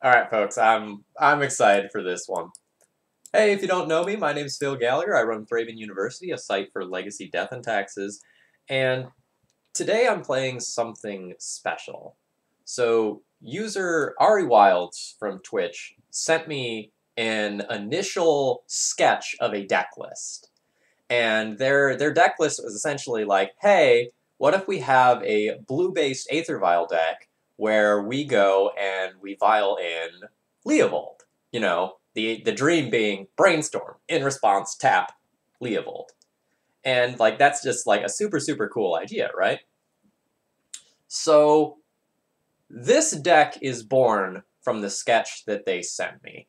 All right, folks, I'm excited for this one. Hey, if you don't know me, my name's Phil Gallagher. I run Thraben University, a site for legacy death and taxes, and today I'm playing something special. So, user Ari Wilds from Twitch sent me an initial sketch of a deck list. And their deck list was essentially like, hey, what if we have a blue-based Aether Vial deck where we go and we vial in Leovold? You know, the dream being brainstorm, in response, tap, Leovold. And, like, that's just, like, a super, super cool idea, right? So, this deck is born from the sketch that they sent me.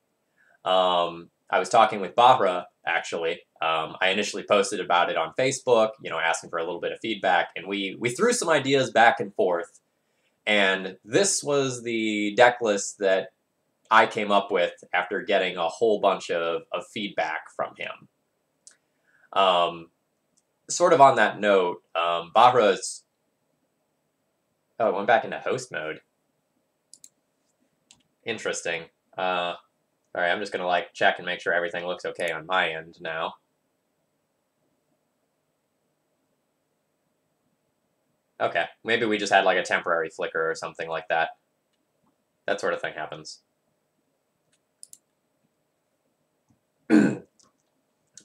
I was talking with Bahra, actually. I initially posted about it on Facebook, asking for a little bit of feedback, and we threw some ideas back and forth, and this was the deck list that I came up with after getting a whole bunch of feedback from him. Sort of on that note, Bahra's... Oh, it went back into host mode. Interesting. Alright, I'm just gonna, check and make sure everything looks okay on my end now. Okay, maybe we just had, a temporary flicker or something like that. That sort of thing happens.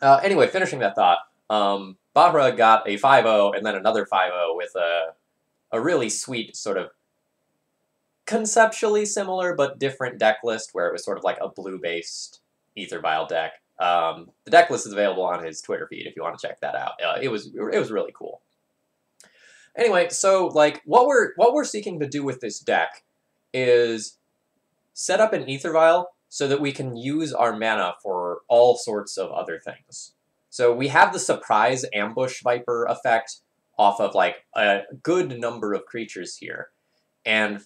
Anyway, finishing that thought, Bahra got a 5-0 and then another 5-0 with a really sweet sort of conceptually similar but different deck list where it was sort of like a blue-based Aether Vial deck. The deck list is available on his Twitter feed if you want to check that out. It was really cool. Anyway, so what we're seeking to do with this deck is set up an Aether Vial so that we can use our mana for all sorts of other things. So we have the Surprise Ambush Viper effect off of a good number of creatures here, and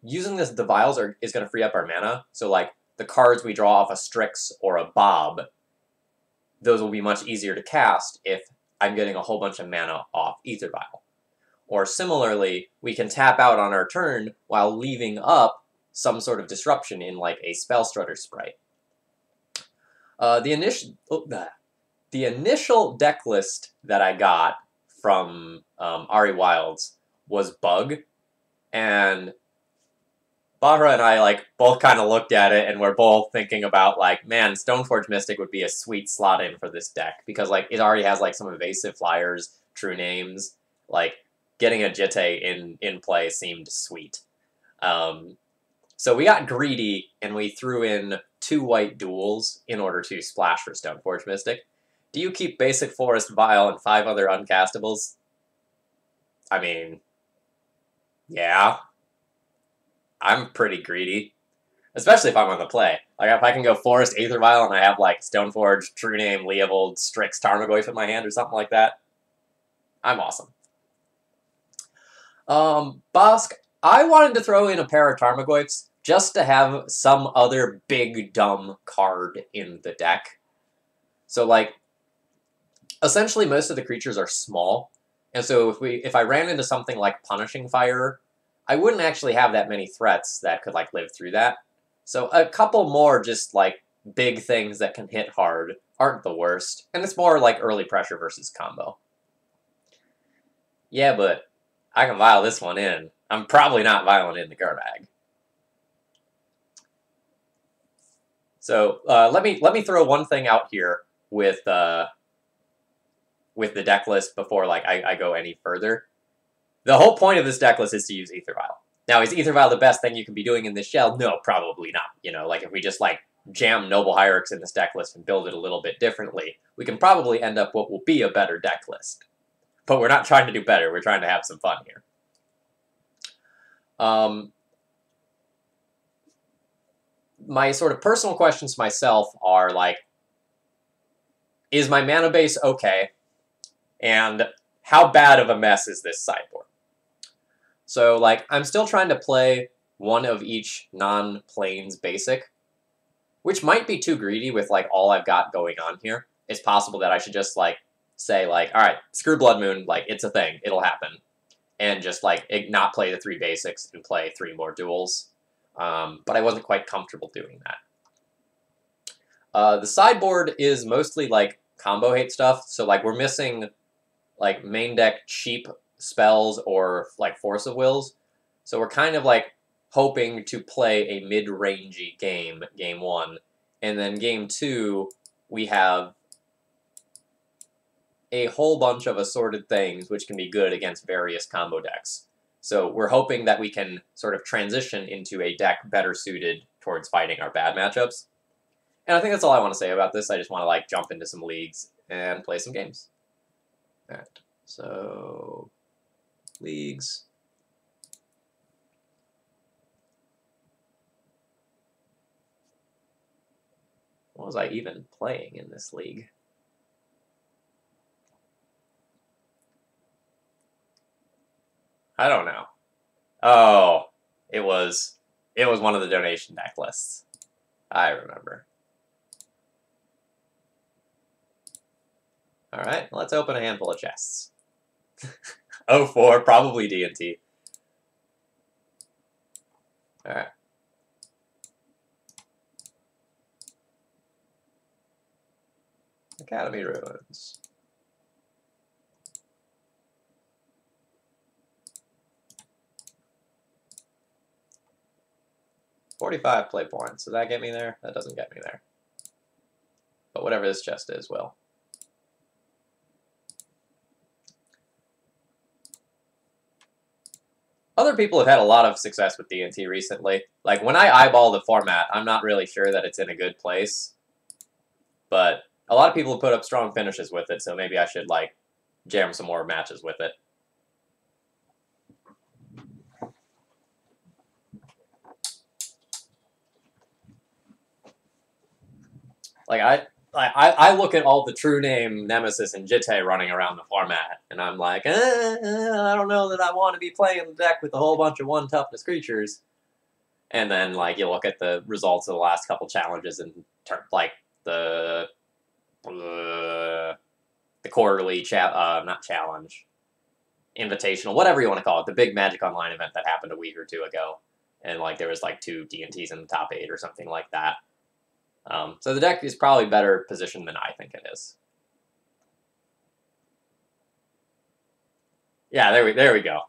using the vials is going to free up our mana. So the cards we draw off a Strix or a Bob, those will be much easier to cast if I'm getting a whole bunch of mana off Aether Vial. Or similarly, we can tap out on our turn while leaving up some sort of disruption in a Spell Strutter Sprite. The initial deck list that I got from Ari Wilds was Bug, and Bahra and I both kind of looked at it and we're both thinking about man, Stoneforge Mystic would be a sweet slot in for this deck because it already has some evasive flyers, true names, getting a Jitte in play seemed sweet. So we got greedy and we threw in 2 white duels in order to splash for Stoneforge Mystic. Do you keep basic Forest Vial and 5 other uncastables? I mean, yeah. I'm pretty greedy. Especially if I'm on the play. If I can go Forest Aether Vial and I have Stoneforge, True Name, Leovold, Strix, Tarmogoyf in my hand or something like that, I'm awesome. Bosk, I wanted to throw in a pair of Tarmogoyfs just to have some other big dumb card in the deck. So essentially most of the creatures are small, and so if I ran into something like Punishing Fire, I wouldn't actually have that many threats that could live through that. So a couple more just big things that can hit hard aren't the worst, and it's more early pressure versus combo. Yeah, but I can vial this one in. I'm probably not vialing in the Garbag. So let me throw one thing out here with the deck list before I go any further. The whole point of this deck list is to use Aether Vial. Now, is Aether Vial the best thing you can be doing in this shell? No, probably not. If we just jam Noble Hierarchs in this deck list and build it a little bit differently, we can probably end up what will be a better deck list. But we're not trying to do better, we're trying to have some fun here. My sort of personal questions to myself are is my mana base okay? And how bad of a mess is this sideboard? So, I'm still trying to play one of each non-planes basic, which might be too greedy with, all I've got going on here. It's possible that I should just, say, alright, screw Blood Moon, it's a thing, it'll happen. And just, not play the 3 basics and play 3 more duels. but I wasn't quite comfortable doing that. The sideboard is mostly like combo hate stuff, so like we're missing like main deck cheap spells or like Force of Wills, so we're kind of like hoping to play a mid-rangey game, game 1, and then game 2 we have a whole bunch of assorted things which can be good against various combo decks. So we're hoping that we can sort of transition into a deck better suited towards fighting our bad matchups. And I think that's all I want to say about this. I just want to like jump into some leagues and play some games. All right, so leagues. What was I even playing in this league? I don't know. Oh, it was one of the donation deck lists. I remember. All right, let's open a handful of chests. 04, probably D&T. All right. Academy Ruins. $45 play points. Does that get me there? That doesn't get me there. But whatever this chest is, will. Other people have had a lot of success with D&T recently. Like, when I eyeball the format, I'm not really sure that it's in a good place. But a lot of people have put up strong finishes with it, so maybe I should, like, jam some more matches with it. Like, I look at all the True Name, Nemesis, and Jitte running around the format, and I'm like, I don't know that I want to be playing the deck with a whole bunch of 1 toughness creatures. And then, like, you look at the results of the last couple challenges and, like, the quarterly, not challenge, invitational, whatever you want to call it, the big Magic Online event that happened a week or 2 ago. And, like, there was, like, 2 D&Ts in the top 8 or something like that. So the deck is probably better positioned than I think it is. Yeah, there we go.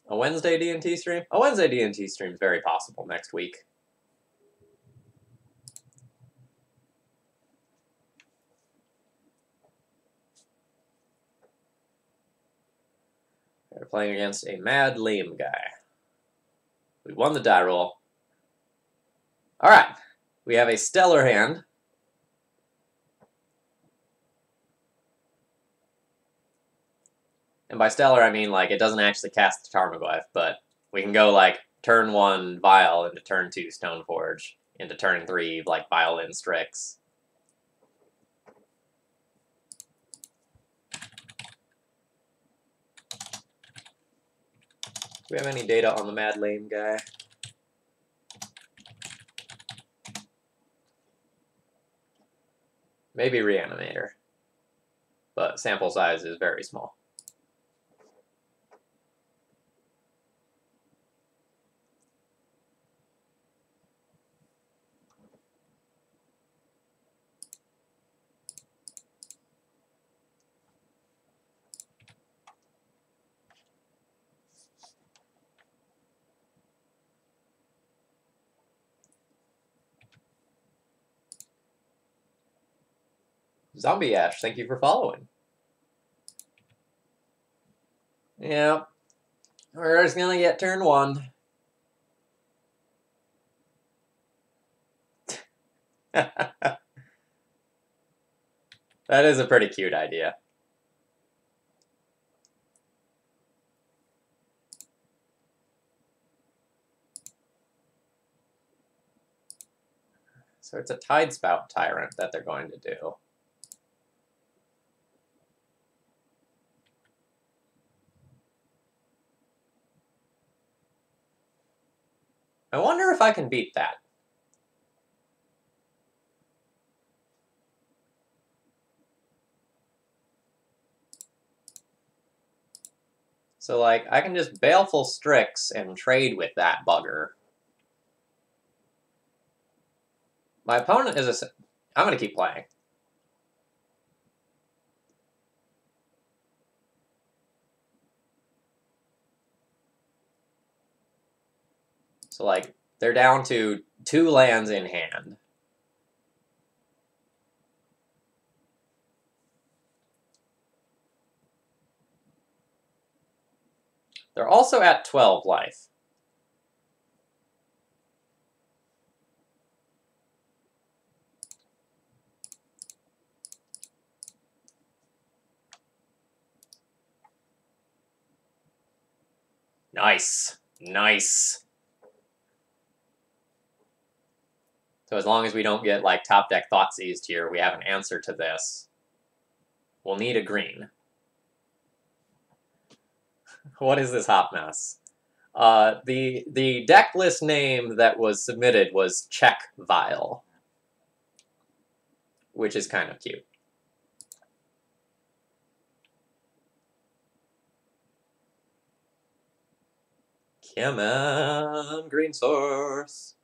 A Wednesday D&T stream? A Wednesday D&T stream is very possible next week. We're playing against a mad lame guy. We won the die roll. Alright, we have a stellar hand. And by stellar, I mean, like, it doesn't actually cast the Tarmogoyf, but we can go, like, turn 1 Vial into turn 2 Stoneforge, into turn 3, like, Vial in Strix. Do we have any data on the mad lame guy? Maybe Reanimator, but sample size is very small. Zombie Ash, thank you for following. Yeah, we're just gonna get turn 1. That is a pretty cute idea. So it's a Tidespout Tyrant that they're going to do. I wonder if I can beat that. So, like, I can just Baleful Strix and trade with that bugger. My opponent is a... I'm going to keep playing. So, like, they're down to 2 lands in hand. They're also at 12 life. Nice. Nice. So as long as we don't get, like, top deck Thoughtseized here, we have an answer to this. We'll need a green. What is this hot mess? The deck list name that was submitted was Check Vial, which is kind of cute. Come on, green source.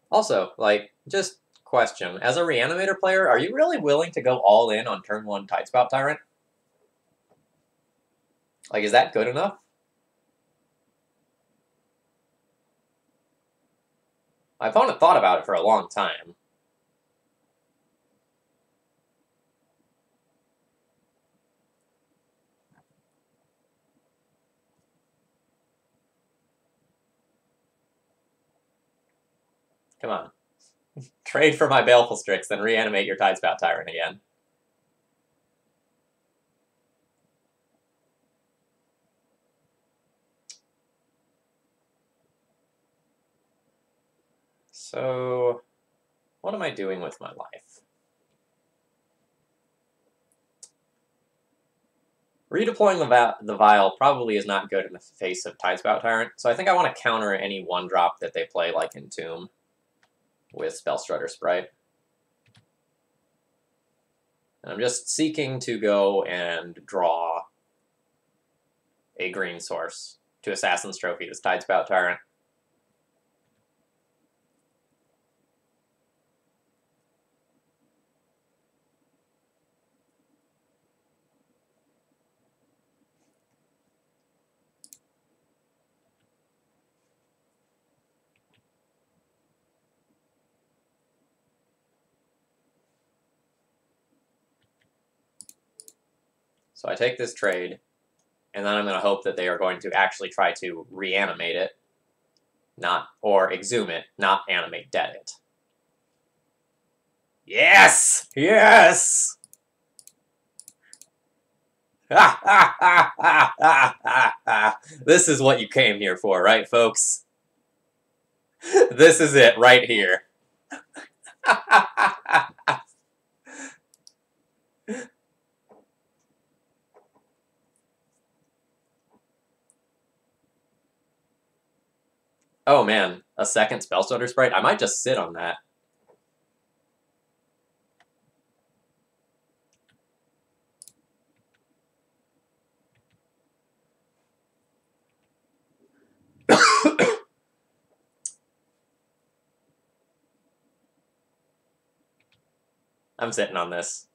Also, like, just question. As a Reanimator player, are you really willing to go all in on turn 1 Tidespout Tyrant? Like, is that good enough? My opponent thought about it for a long time. Come on. Trade for my Baleful Strix, then reanimate your Tidespout Tyrant again. So, what am I doing with my life? Redeploying the Vial probably is not good in the face of Tidespout Tyrant, so I think I want to counter any 1-drop that they play, like Entomb, with Spellstrutter Sprite. And I'm just seeking to go and draw a green source to Assassin's Trophy this Tidespout Tyrant. So I take this trade, and then I'm going to hope that they are going to actually try to reanimate it, or exhume it, not animate dead it. Yes! Yes! Ha ha ha ha ha ha ha! This is what you came here for, right, folks? This is it, right here. Oh man, a second Spellstutter Sprite? I might just sit on that. I'm sitting on this.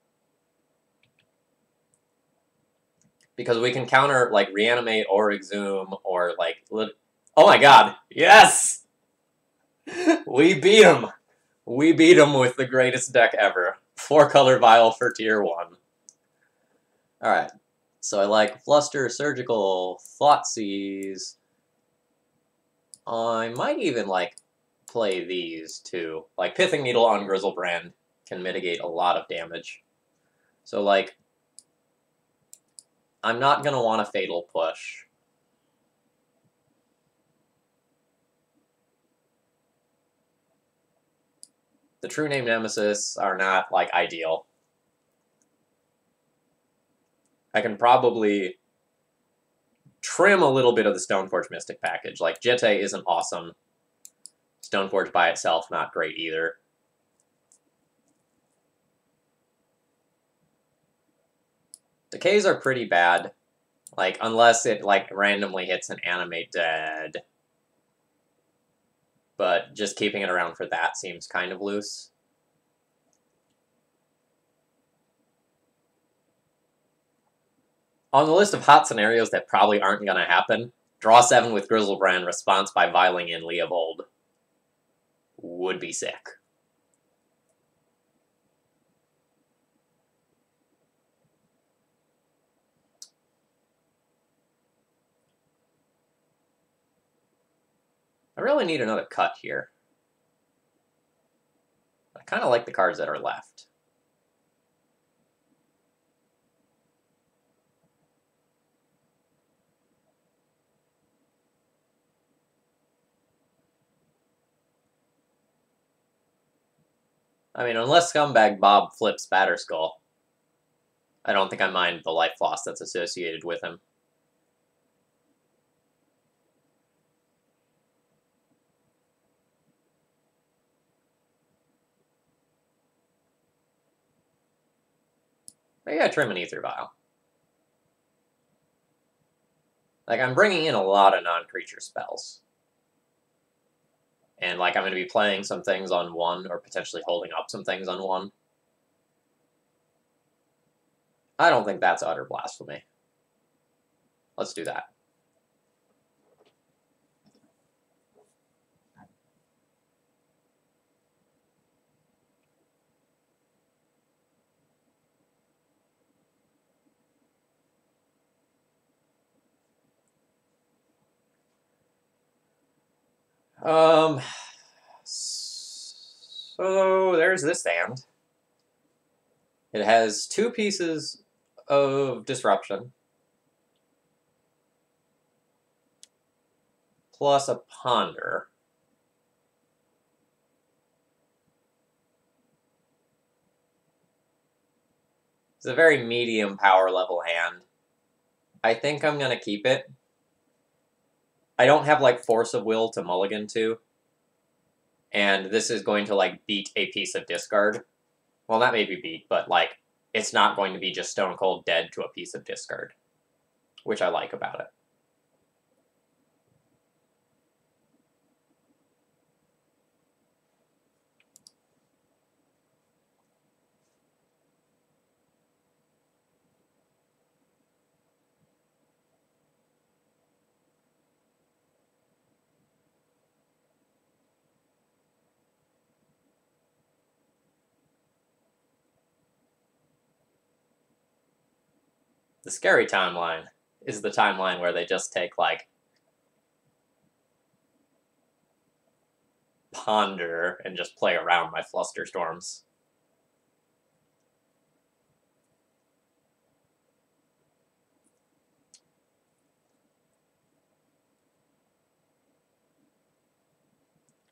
Because we can counter, like, Reanimate or Exhume or, like... Oh my god! Yes! We beat him! We beat him with the greatest deck ever. 4-color Vial for Tier 1. Alright. So I like Fluster, Surgical, Thoughtseize. I might even, like, play these, too. Like, Pithing Needle on Grizzlebrand can mitigate a lot of damage. So, like, I'm not going to want a Fatal Push. The True Name Nemesis are not, like, ideal. I can probably trim a little bit of the Stoneforge Mystic package. Like, Jitte isn't awesome. Stoneforge by itself, not great either. Decays are pretty bad. Like, unless it, like, randomly hits an Animate Dead. But just keeping it around for that seems kind of loose. On the list of hot scenarios that probably aren't going to happen, draw 7 with Grizzlebrand, response by Vialing in Leovold would be sick. I really need another cut here. I kind of like the cards that are left. I mean, unless Scumbag Bob flips Batterskull, I don't think I mind the life loss that's associated with him. Maybe I trim an Ether Vial. Like, I'm bringing in a lot of non-creature spells. And, like, I'm going to be playing some things on 1, or potentially holding up some things on 1. I don't think that's utter blasphemy. Let's do that. So there's this stand. It has 2 pieces of disruption, plus a ponder. It's a very medium power level hand. I think I'm going to keep it. I don't have, like, Force of Will to mulligan to. And this is going to, like, beat a piece of discard. Well, not maybe beat, but, like, it's not going to be just stone cold dead to a piece of discard. Which I like about it. The scary timeline is the timeline where they just take, like, ponder and just play around my Flusterstorms.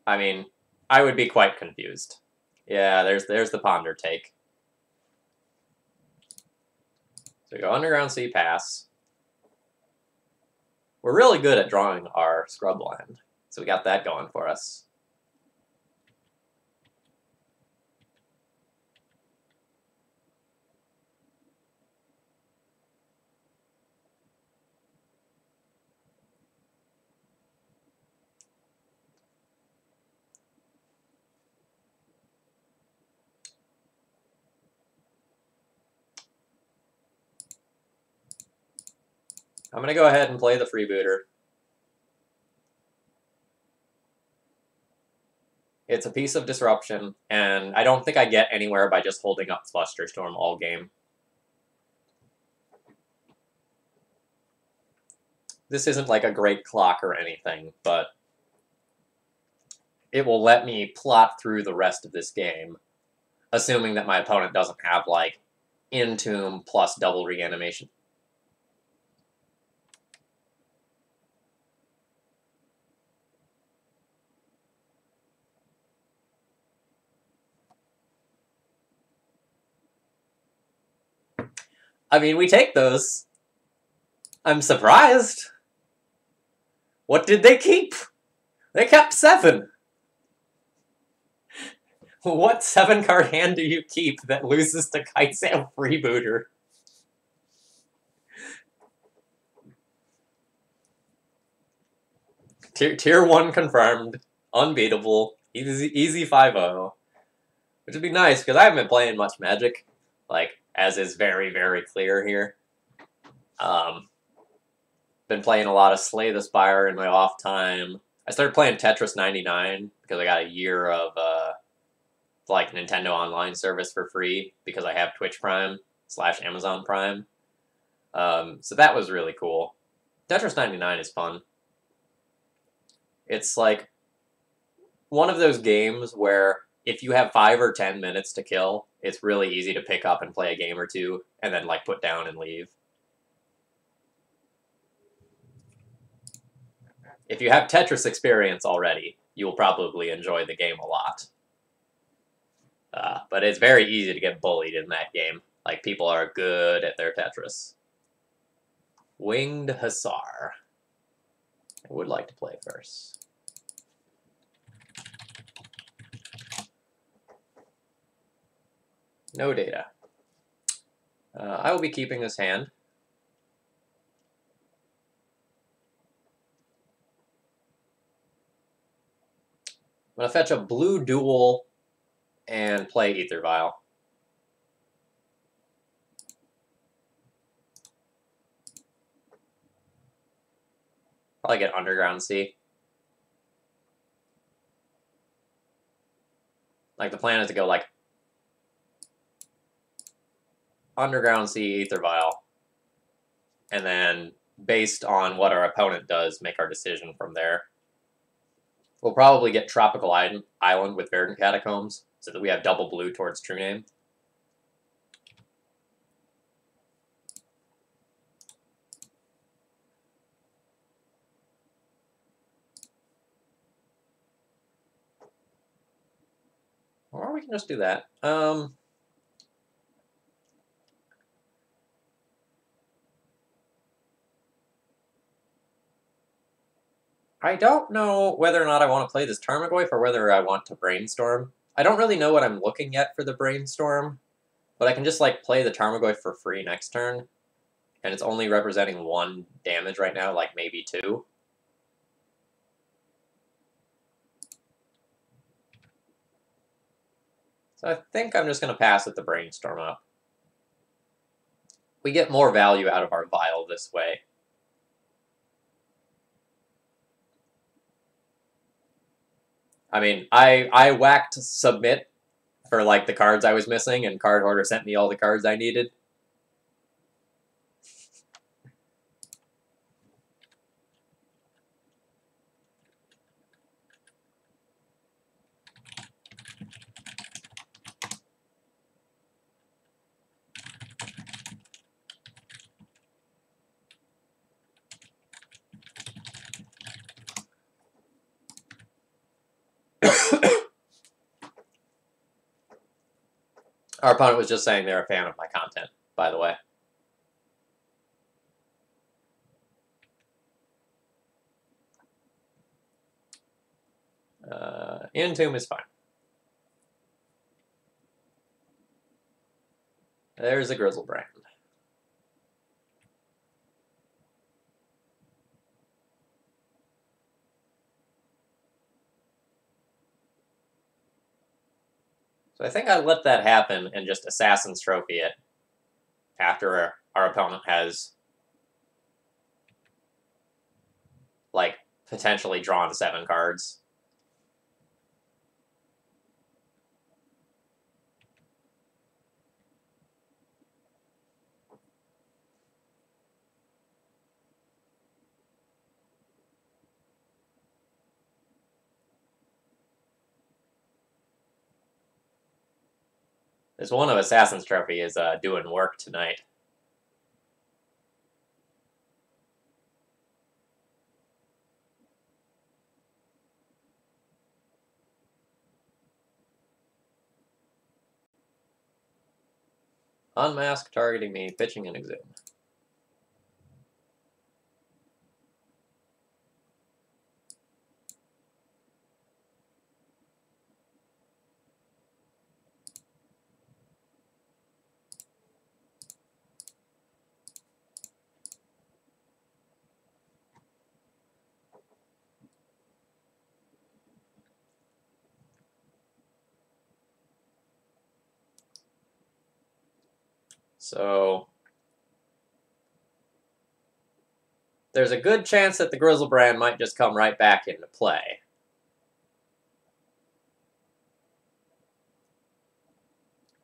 I mean, I would be quite confused. Yeah, there's the ponder take. So we go Underground Sea Pass. We're really good at drawing our scrub land, so we got that going for us. I'm going to go ahead and play the Freebooter. It's a piece of disruption, and I don't think I get anywhere by just holding up Flusterstorm all game. This isn't like a great clock or anything, but it will let me plot through the rest of this game, assuming that my opponent doesn't have, like, Entomb plus double reanimation. I mean, we take those. I'm surprised. What did they keep? They kept 7! What 7-card hand do you keep that loses to Kitesail Freebooter? Tier 1 confirmed. Unbeatable. Easy 5-0. Which would be nice, because I haven't been playing much Magic. Like, as is very, very clear here. Been playing a lot of Slay the Spire in my off time. I started playing Tetris 99 because I got a year of like Nintendo Online service for free because I have Twitch Prime / Amazon Prime. So that was really cool. Tetris 99 is fun. It's like one of those games where if you have 5 or 10 minutes to kill, it's really easy to pick up and play a game or two and then like put down and leave. If you have Tetris experience already, you will probably enjoy the game a lot. But it's very easy to get bullied in that game. Like, people are good at their Tetris. Winged Hussar. I would like to play first. No data. I will be keeping this hand. I'm going to fetch a blue dual and play Ether Vial. Probably get Underground Sea. Like, the plan is to go, like, Underground Sea, Ether Vial. And then, based on what our opponent does, make our decision from there. We'll probably get Tropical Island with Verdant Catacombs, so that we have double blue towards True Name. Or we can just do that. I don't know whether or not I want to play this Tarmogoyf or whether I want to Brainstorm. I don't really know what I'm looking at for the Brainstorm, but I can just like play the Tarmogoyf for free next turn, and it's only representing 1 damage right now, like maybe 2. So I think I'm just going to pass with the Brainstorm up. We get more value out of our Vial this way. I mean, I whacked Submit for, like, the cards I was missing, and Card Hoarder sent me all the cards I needed. Our opponent was just saying they're a fan of my content, by the way. Entomb is fine. There's a Grizzlebrand. So I think I let that happen and just Assassin's Trophy it after our opponent has, like, potentially drawn 7 cards. This one of Assassin's Trophy is doing work tonight. Unmask, targeting me, pitching an Exhume. So there's a good chance that the Grizzlebrand might just come right back into play.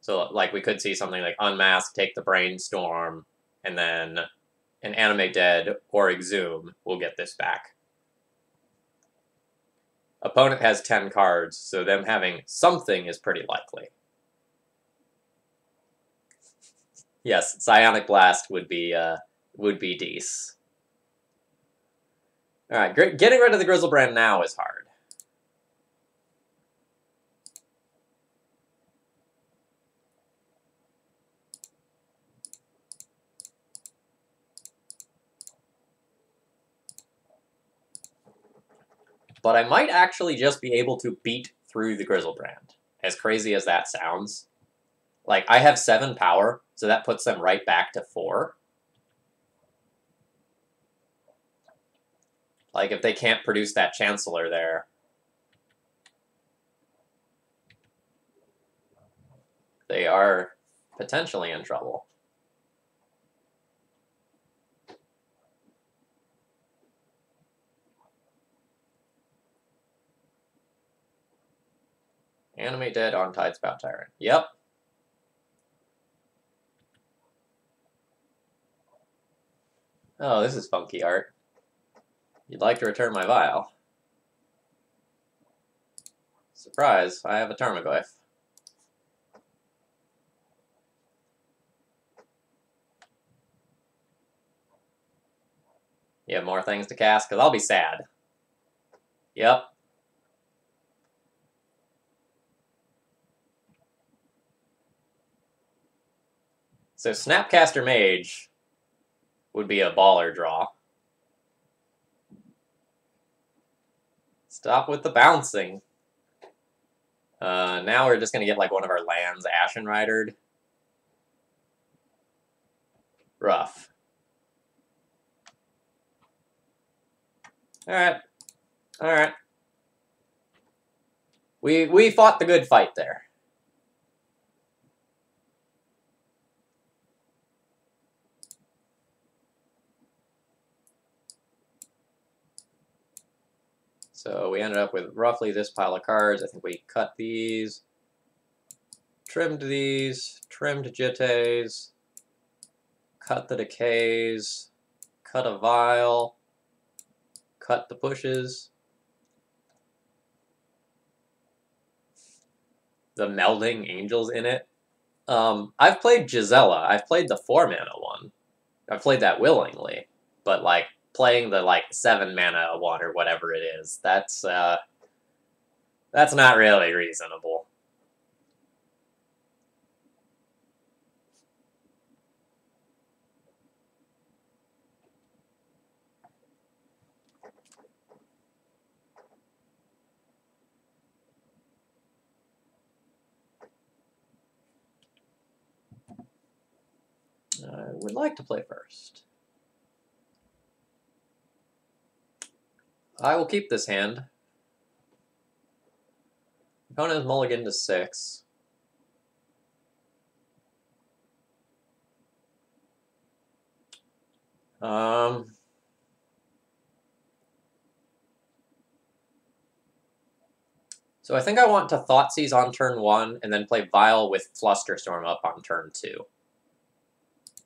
So, like, we could see something like Unmask, take the Brainstorm, and then an Animate Dead or Exhume will get this back. Opponent has 10 cards, so them having something is pretty likely. Yes, Psionic Blast would be decent. Alright, getting rid of the Grizzlebrand now is hard. But I might actually just be able to beat through the Grizzlebrand. As crazy as that sounds. Like, I have 7 power, so that puts them right back to 4. Like, if they can't produce that Chancellor there, they are potentially in trouble. Animate Dead on Tidespout Tyrant. Yep. Oh, this is funky art. You'd like to return my Vial. Surprise, I have a Tarmogoyf. You have more things to cast? Because I'll be sad. Yep. So Snapcaster Mage would be a baller draw. Stop with the bouncing. Now we're just going to get like one of our lands Ashen Ridered. Rough. Alright. Alright. We fought the good fight there. So we ended up with roughly this pile of cards. I think we cut these, trimmed Jittes, cut the Decays, cut a Vial, cut the pushes. The Melding Angels in it. I've played Gisela. I've played the 4-mana one. I've played that willingly. But, like, playing the, like, 7-mana one or whatever it is, that's not really reasonable. I would like to play first. I will keep this hand. Opponent is mulligan to 6. So I think I want to Thoughtseize on turn 1, and then play Vial with Flusterstorm up on turn 2.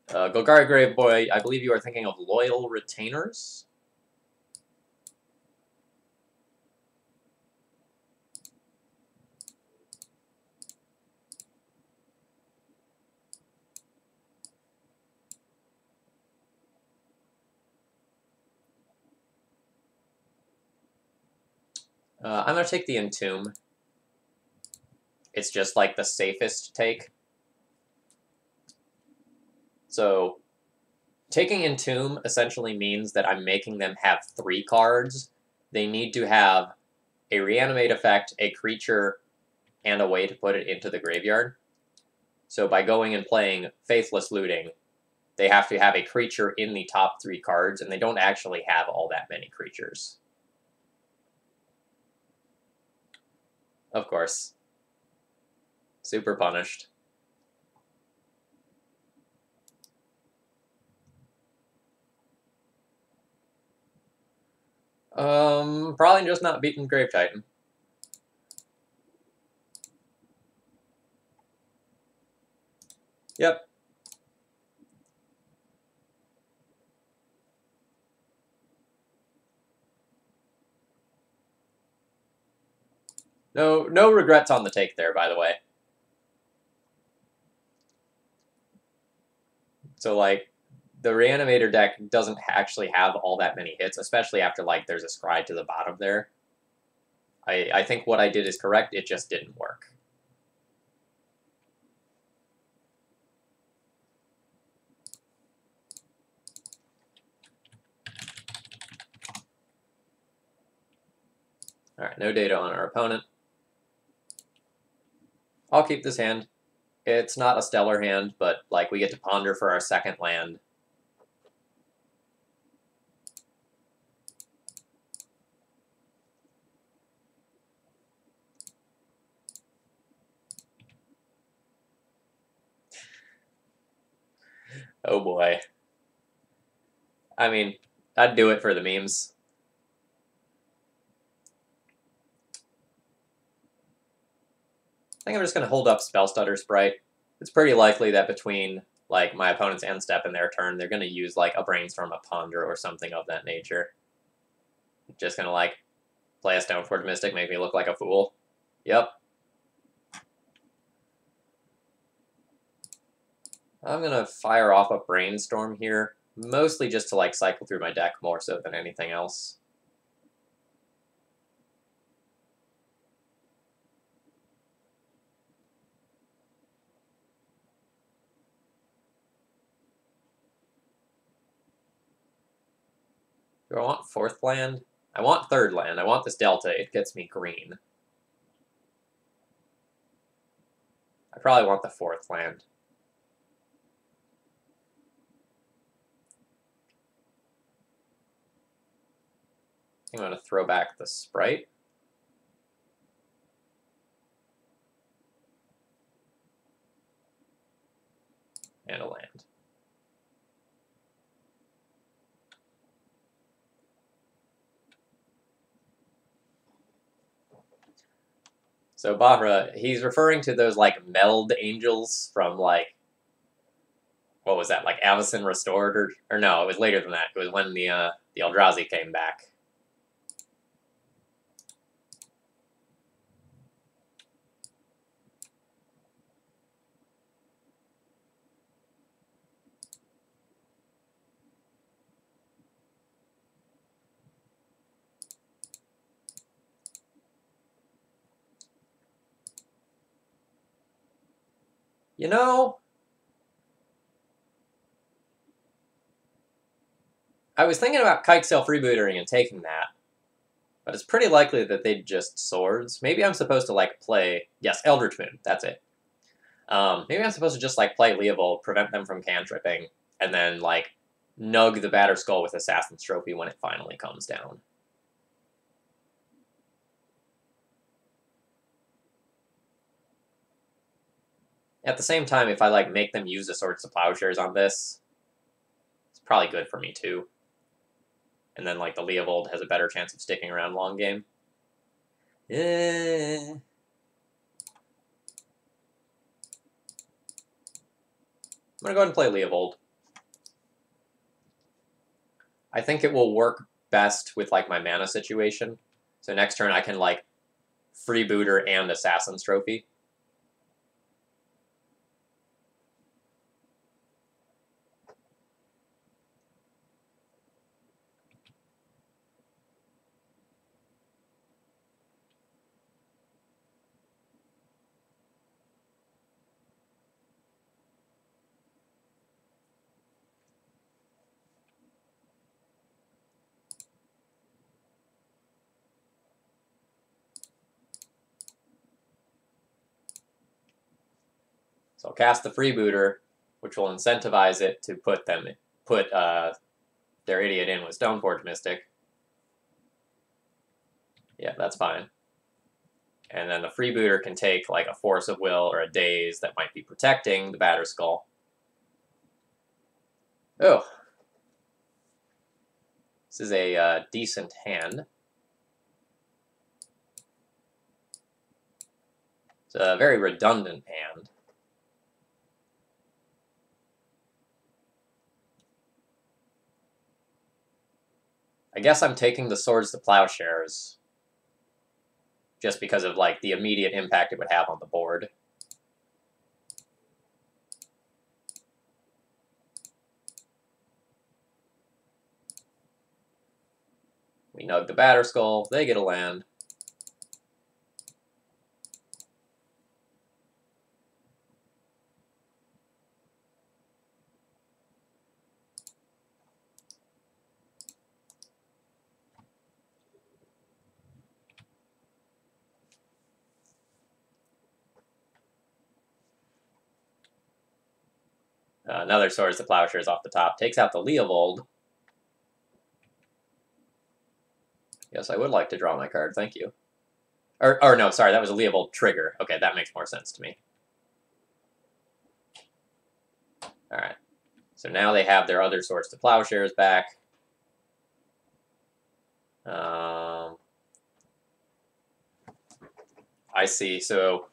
Golgari Graveboy, I believe you are thinking of Loyal Retainers? I'm going to take the Entomb. It's just, like, the safest take. So, taking Entomb essentially means that I'm making them have 3 cards. They need to have a Reanimate effect, a creature, and a way to put it into the graveyard. So by going and playing Faithless Looting, they have to have a creature in the top 3 cards, and they don't actually have all that many creatures. Of course. Super punished. Probably just not beating Grave Titan. Yep. No regrets on the take there, by the way. So, like, the Reanimator deck doesn't actually have all that many hits, especially after, like, there's a Scry to the bottom there. I think what I did is correct, it just didn't work. Alright, no data on our opponent. I'll keep this hand. It's not a stellar hand, but, like, we get to ponder for our second land. Oh boy. I mean, I'd do it for the memes. I think I'm just going to hold up Spell Stutter Sprite. It's pretty likely that between, like, my opponent's end step and their turn, they're going to use, like, a Brainstorm, a Ponder, or something of that nature. Just going to, like, play a Stoneforge Mystic, make me look like a fool. Yep. I'm going to fire off a Brainstorm here, mostly just to, like, cycle through my deck more so than anything else. Do I want fourth land? I want third land. I want this Delta. It gets me green. I probably want the fourth land. I'm going to throw back the Sprite. And a land. So Bahra, he's referring to those, like, meld angels from, like, what was that, like Avacyn Restored, or no, it was later than that. It was when the Eldrazi came back. You know, I was thinking about Kitesail Freebootering and taking that, but it's pretty likely that they'd just swords. Maybe I'm supposed to, like, play... Yes, Eldritch Moon, that's it. Maybe I'm supposed to just, like, play Leovold, prevent them from cantripping, and then, like, nug the Batterskull with Assassin's Trophy when it finally comes down. At the same time, if I, like, make them use the Swords to Plowshares on this, it's probably good for me, too. And then, like, the Leovold has a better chance of sticking around long game. I'm going to go ahead and play Leovold. I think it will work best with, like, my mana situation. So next turn I can, like, Freebooter and Assassin's Trophy. So I'll cast the Freebooter, which will incentivize it to put their idiot in with Stoneforge Mystic. Yeah, that's fine. And then the Freebooter can take, like, a Force of Will or a Daze that might be protecting the Batterskull. Oh. This is a decent hand. It's a very redundant hand. I guess I'm taking the Swords to Plowshares just because of like the immediate impact it would have on the board. We nug the Batterskull, they get a land. Another Swords to Plowshares off the top. Takes out the Leovold. Yes, I would like to draw my card, thank you. Or no, sorry, that was a Leovold trigger. Okay, that makes more sense to me. Alright. So now they have their other Swords to Plowshares back. I see, so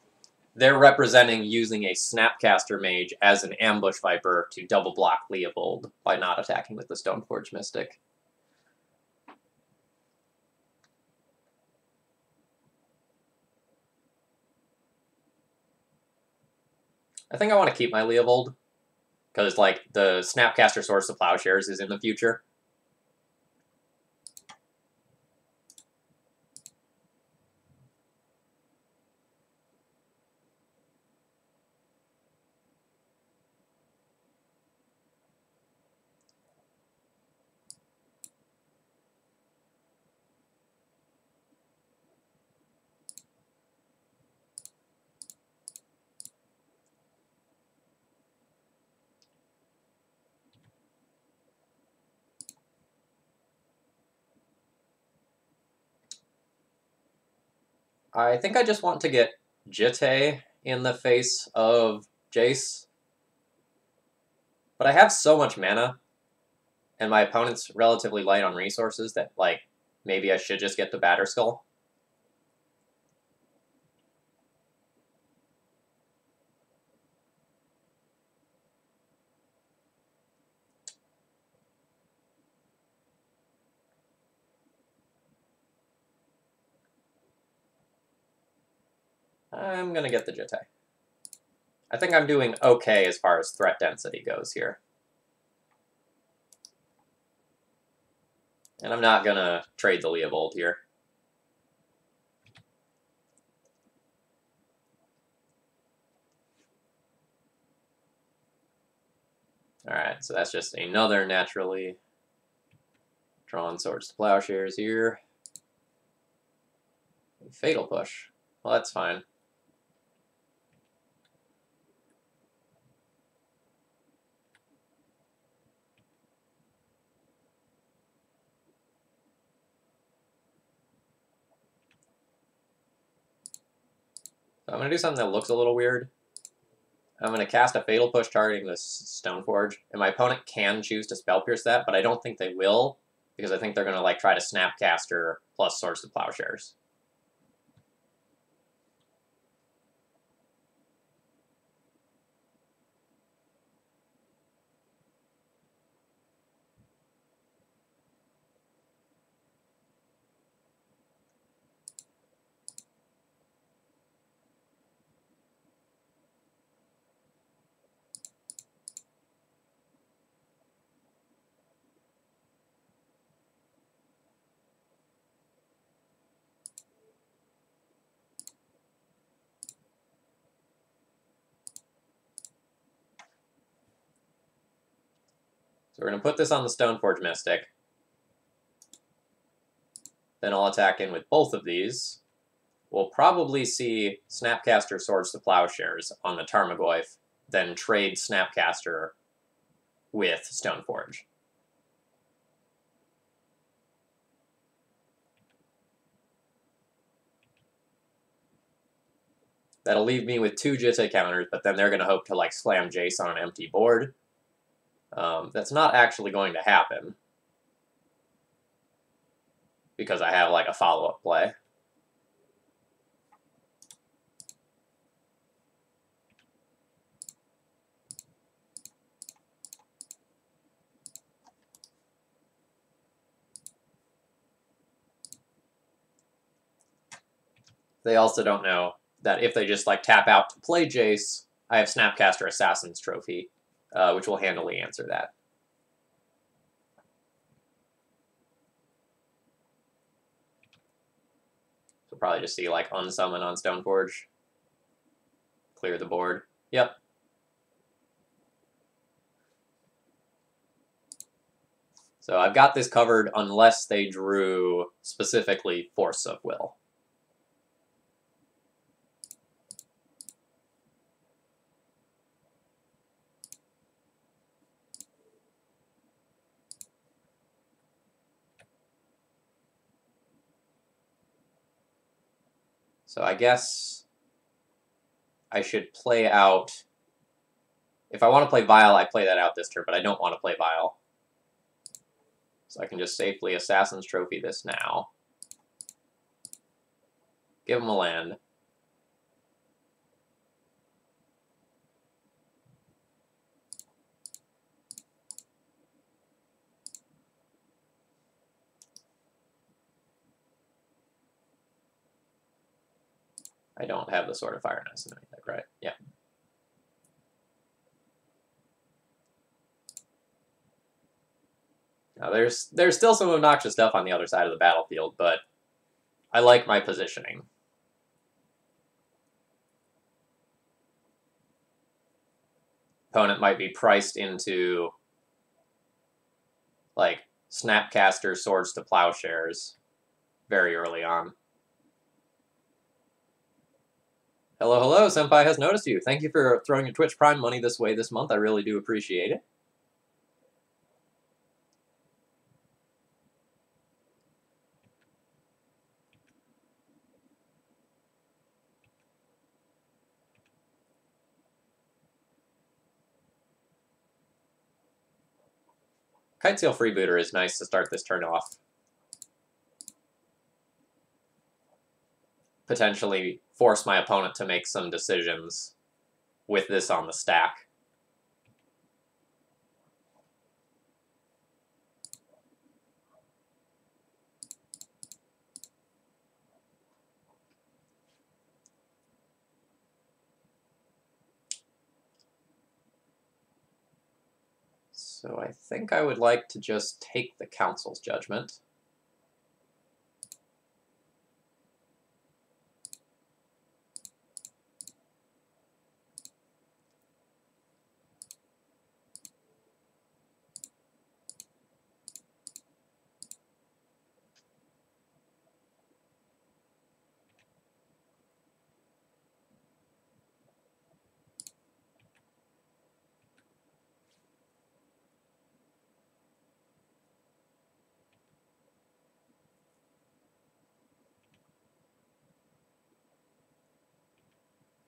they're representing using a Snapcaster Mage as an Ambush Viper to double block Leovold by not attacking with the Stoneforge Mystic. I think I want to keep my Leovold, because like the Snapcaster Swords to Plowshares is in the future. I think I just want to get Jitte in the face of Jace. But I have so much mana, and my opponent's relatively light on resources that, like, maybe I should just get the Batterskull. I'm gonna get the Jitte. I think I'm doing okay as far as threat density goes here. And I'm not gonna trade the Leovold here. Alright, so that's just another naturally drawn Swords to Plowshares here. Fatal Push. Well, that's fine. So I'm going to do something that looks a little weird. I'm going to cast a Fatal Push targeting this Stoneforge, and my opponent can choose to Spell Pierce that, but I don't think they will, because I think they're going to like try to Snapcaster plus Swords to Plowshares. So we're going to put this on the Stoneforge Mystic. Then I'll attack in with both of these. We'll probably see Snapcaster Swords to Plowshares on the Tarmogoyf, then trade Snapcaster with Stoneforge. That'll leave me with 2 Jitte counters, but then they're going to hope to like slam Jace on an empty board. That's not actually going to happen. because I have like a follow-up play. They also don't know that if they just like tap out to play Jace, I have Snapcaster Assassin's Trophy, which will handily answer that. So probably just see like unsummon on Stoneforge. Clear the board. Yep. So I've got this covered unless they drew specifically Force of Will. So I guess I should play out... If I want to play Vial, I play that out this turn, but I don't want to play Vial. So I can just safely Assassin's Trophy this now. Give him a land. I don't have the Sword of Fire and Ice in anything, right? Yeah. Now there's still some obnoxious stuff on the other side of the battlefield, but I like my positioning. Opponent might be priced into like Snapcaster Swords to Plowshares very early on. Hello, hello, Senpai has noticed you. Thank you for throwing your Twitch Prime money this way this month. I really do appreciate it. Kitesail Freebooter is nice to start this turn off. Potentially force my opponent to make some decisions with this on the stack. So I think I would like to just take the Council's Judgment.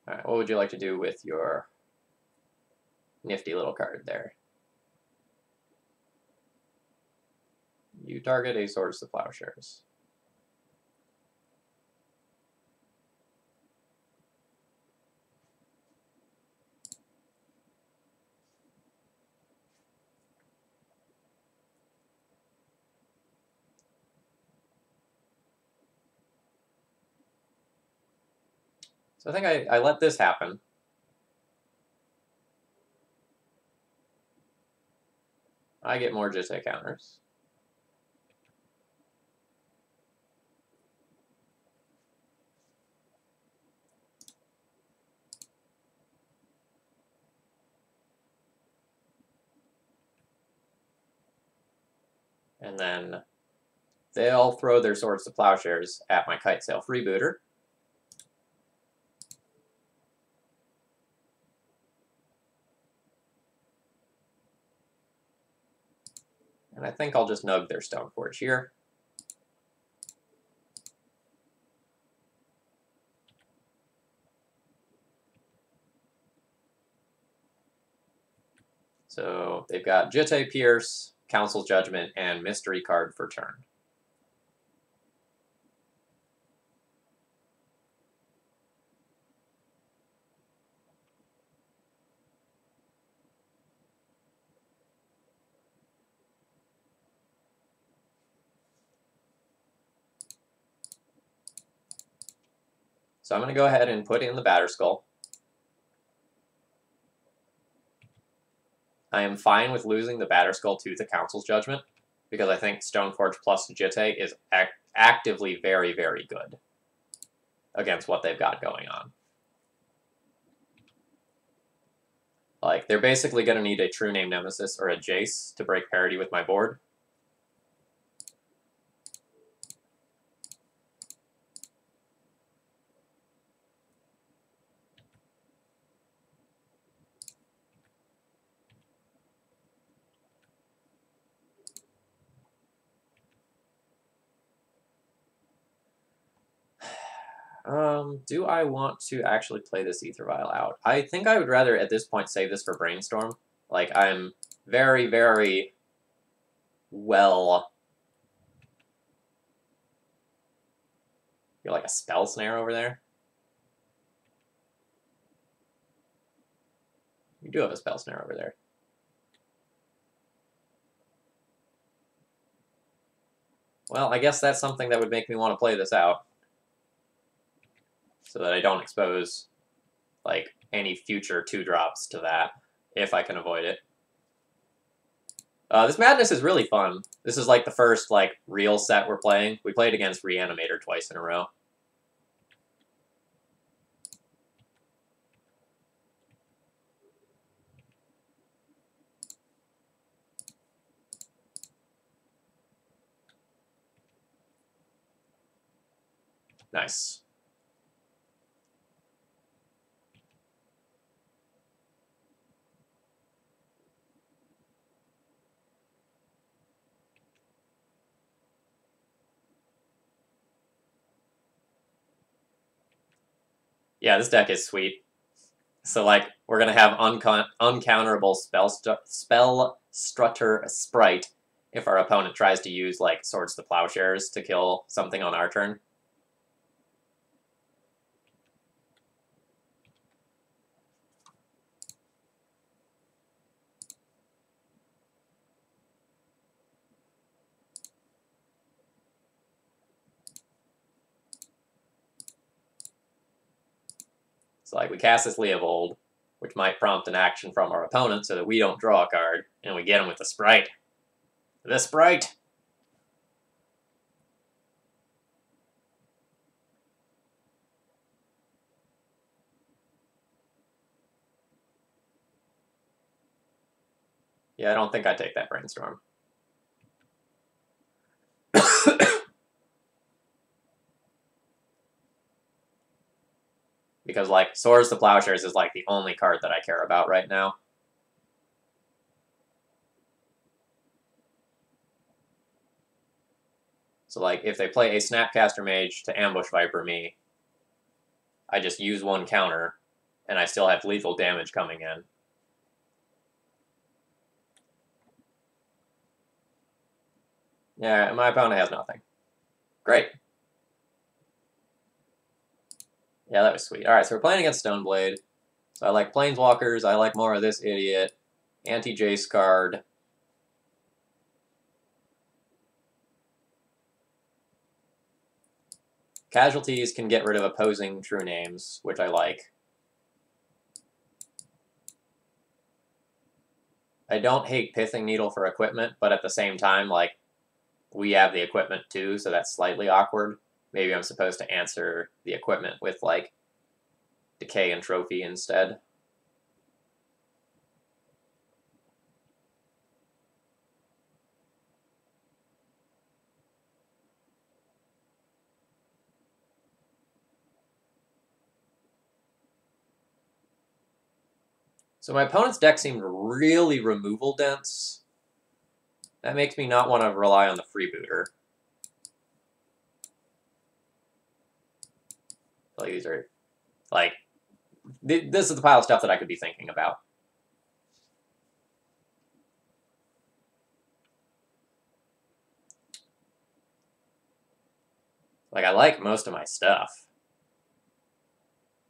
All right, what would you like to do with your nifty little card there? You target a Swords to Plowshares. So I think I let this happen. I get more Jitte counters. And then they'll throw their Swords to Plowshares at my Kitesail Freebooter. And I think I'll just nug their Stoneforge here. So they've got Jitte Pierce, Council's Judgment, and Mystery card for turn. So I'm going to go ahead and put in the Batterskull. I am fine with losing the Batterskull to the Council's Judgment, because I think Stoneforge plus Jitte is actively very, very good against what they've got going on. Like, they're basically going to need a True Name Nemesis or a Jace to break parity with my board. Do I want to actually play this Ether Vial out? I think I would rather, at this point, save this for Brainstorm. Like, I'm very, very well... You're like a Spell Snare over there? You do have a Spell Snare over there. Well, I guess that's something that would make me want to play this out. So that I don't expose, like, any future 2-drops to that, if I can avoid it. This Madness is really fun. This is, like, the first, like, real set we're playing. We played against Reanimator twice in a row. Nice. Yeah, this deck is sweet. So, like, we're going to have uncounterable Spell Strutter Sprite if our opponent tries to use, like, Swords to Plowshares to kill something on our turn. So, like, we cast this Leovold, which might prompt an action from our opponent so that we don't draw a card, and we get him with the Sprite. The Sprite! Yeah, I don't think I'd take that Brainstorm. Because, like, Swords to Plowshares is, like, the only card that I care about right now. So, like, if they play a Snapcaster Mage to ambush Viper me, I just use one counter, and I still have lethal damage coming in. Yeah, my opponent has nothing. Great. Yeah, that was sweet. Alright, so we're playing against Stoneblade. So I like Planeswalkers, I like more of this idiot. Anti-Jace card. Casualties can get rid of opposing true names, which I like. I don't hate Pithing Needle for equipment, but at the same time, like, we have the equipment too, so that's slightly awkward. Maybe I'm supposed to answer the equipment with, like, Decay and Trophy instead. So my opponent's deck seemed really removal dense. That makes me not want to rely on the freebooter. Like, these are, like, this is the pile of stuff that I could be thinking about. Like, I like most of my stuff,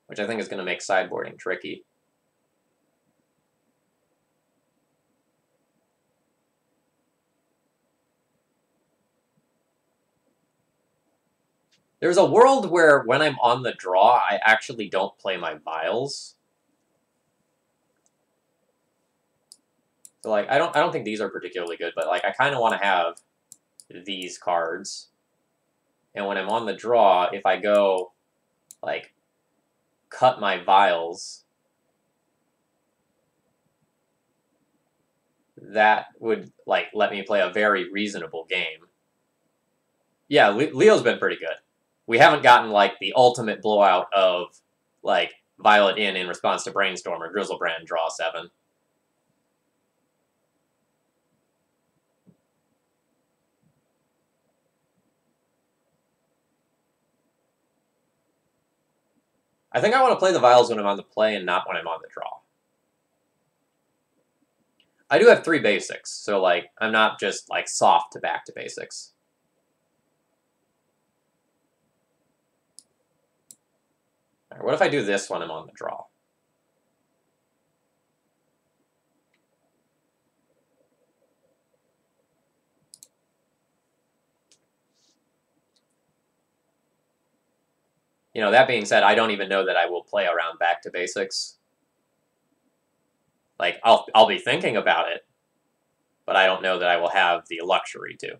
which I think is going to make sideboarding tricky. There's a world where when I'm on the draw, I actually don't play my vials. So like I don't think these are particularly good, but like I kind of want to have these cards. And when I'm on the draw, if I go like cut my vials, that would like let me play a very reasonable game. Yeah, Leo's been pretty good. We haven't gotten like the ultimate blowout of like Violet in response to Brainstorm or Grizzlebrand draw 7. I think I want to play the Vials when I'm on the play and not when I'm on the draw. I do have 3 basics, so like I'm not just like soft to back to basics. All right, what if I do this when I'm on the draw? You know, that being said, I don't even know that I will play around back to basics. Like, I'll be thinking about it, but I don't know that I will have the luxury to.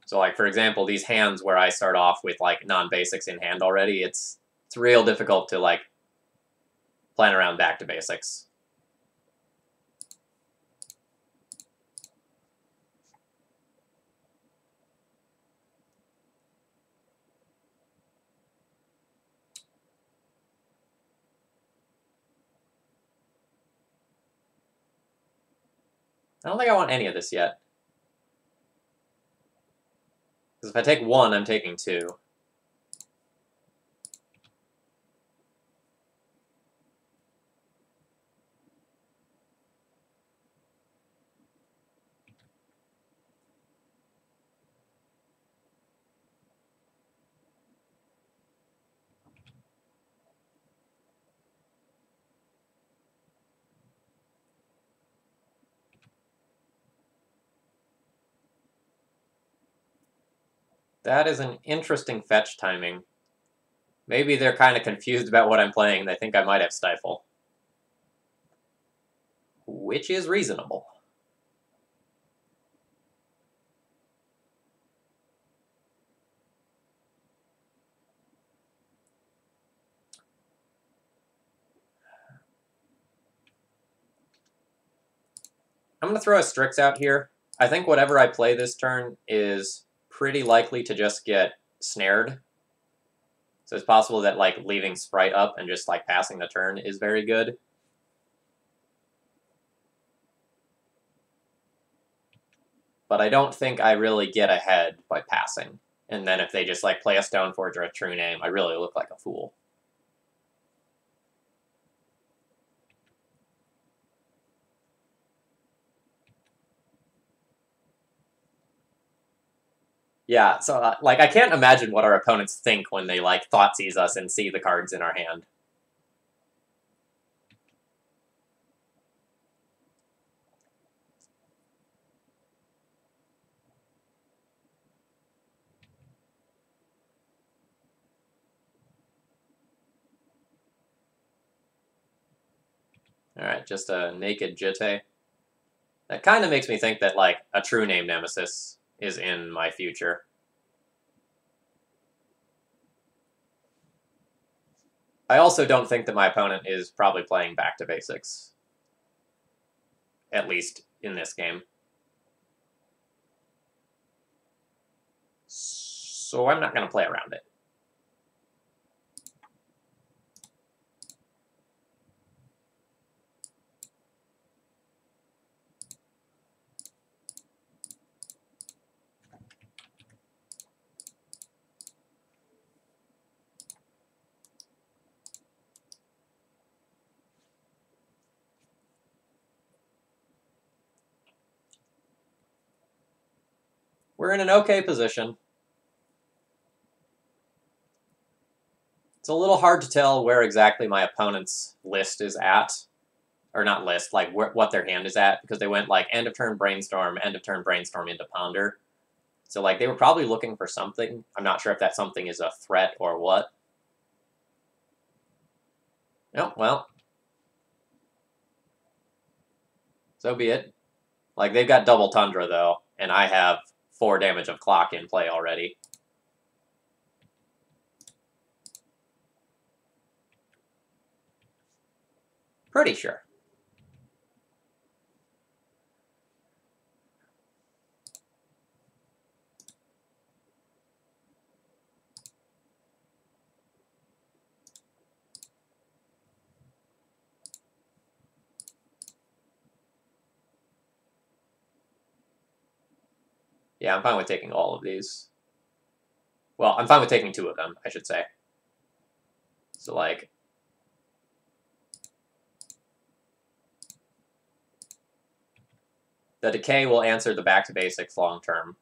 So, like, for example, these hands where I start off with, like, non-basics in hand already, it's real difficult to, like, plan around back to basics. I don't think I want any of this yet. Because if I take 1, I'm taking 2. That is an interesting fetch timing. Maybe they're kind of confused about what I'm playing. They think I might have Stifle. Which is reasonable. I'm going to throw a Strix out here. I think whatever I play this turn is pretty likely to just get snared. So it's possible that like leaving Sprite up and just like passing the turn is very good. But I don't think I really get ahead by passing. And then if they just like play a Stoneforge or a True Name, I really look like a fool. Yeah, so like I can't imagine what our opponents think when they like Thoughtseize us and see the cards in our hand. Alright, just a naked Jitte. That kind of makes me think that like a True Name Nemesis is in my future. I also don't think that my opponent is probably playing back to basics. At least in this game. So I'm not going to play around it. We're in an okay position. It's a little hard to tell where exactly my opponent's list is at, or not list, like what their hand is at, because they went like end of turn brainstorm into ponder. So like they were probably looking for something. I'm not sure if that something is a threat or what. No, well, so be it. Like they've got double Tundra though, and I have 4 damage of clock in play already. Pretty sure. Yeah, I'm fine with taking all of these. Well, I'm fine with taking 2 of them, I should say. So, like... the Decay will answer the back to basics long term.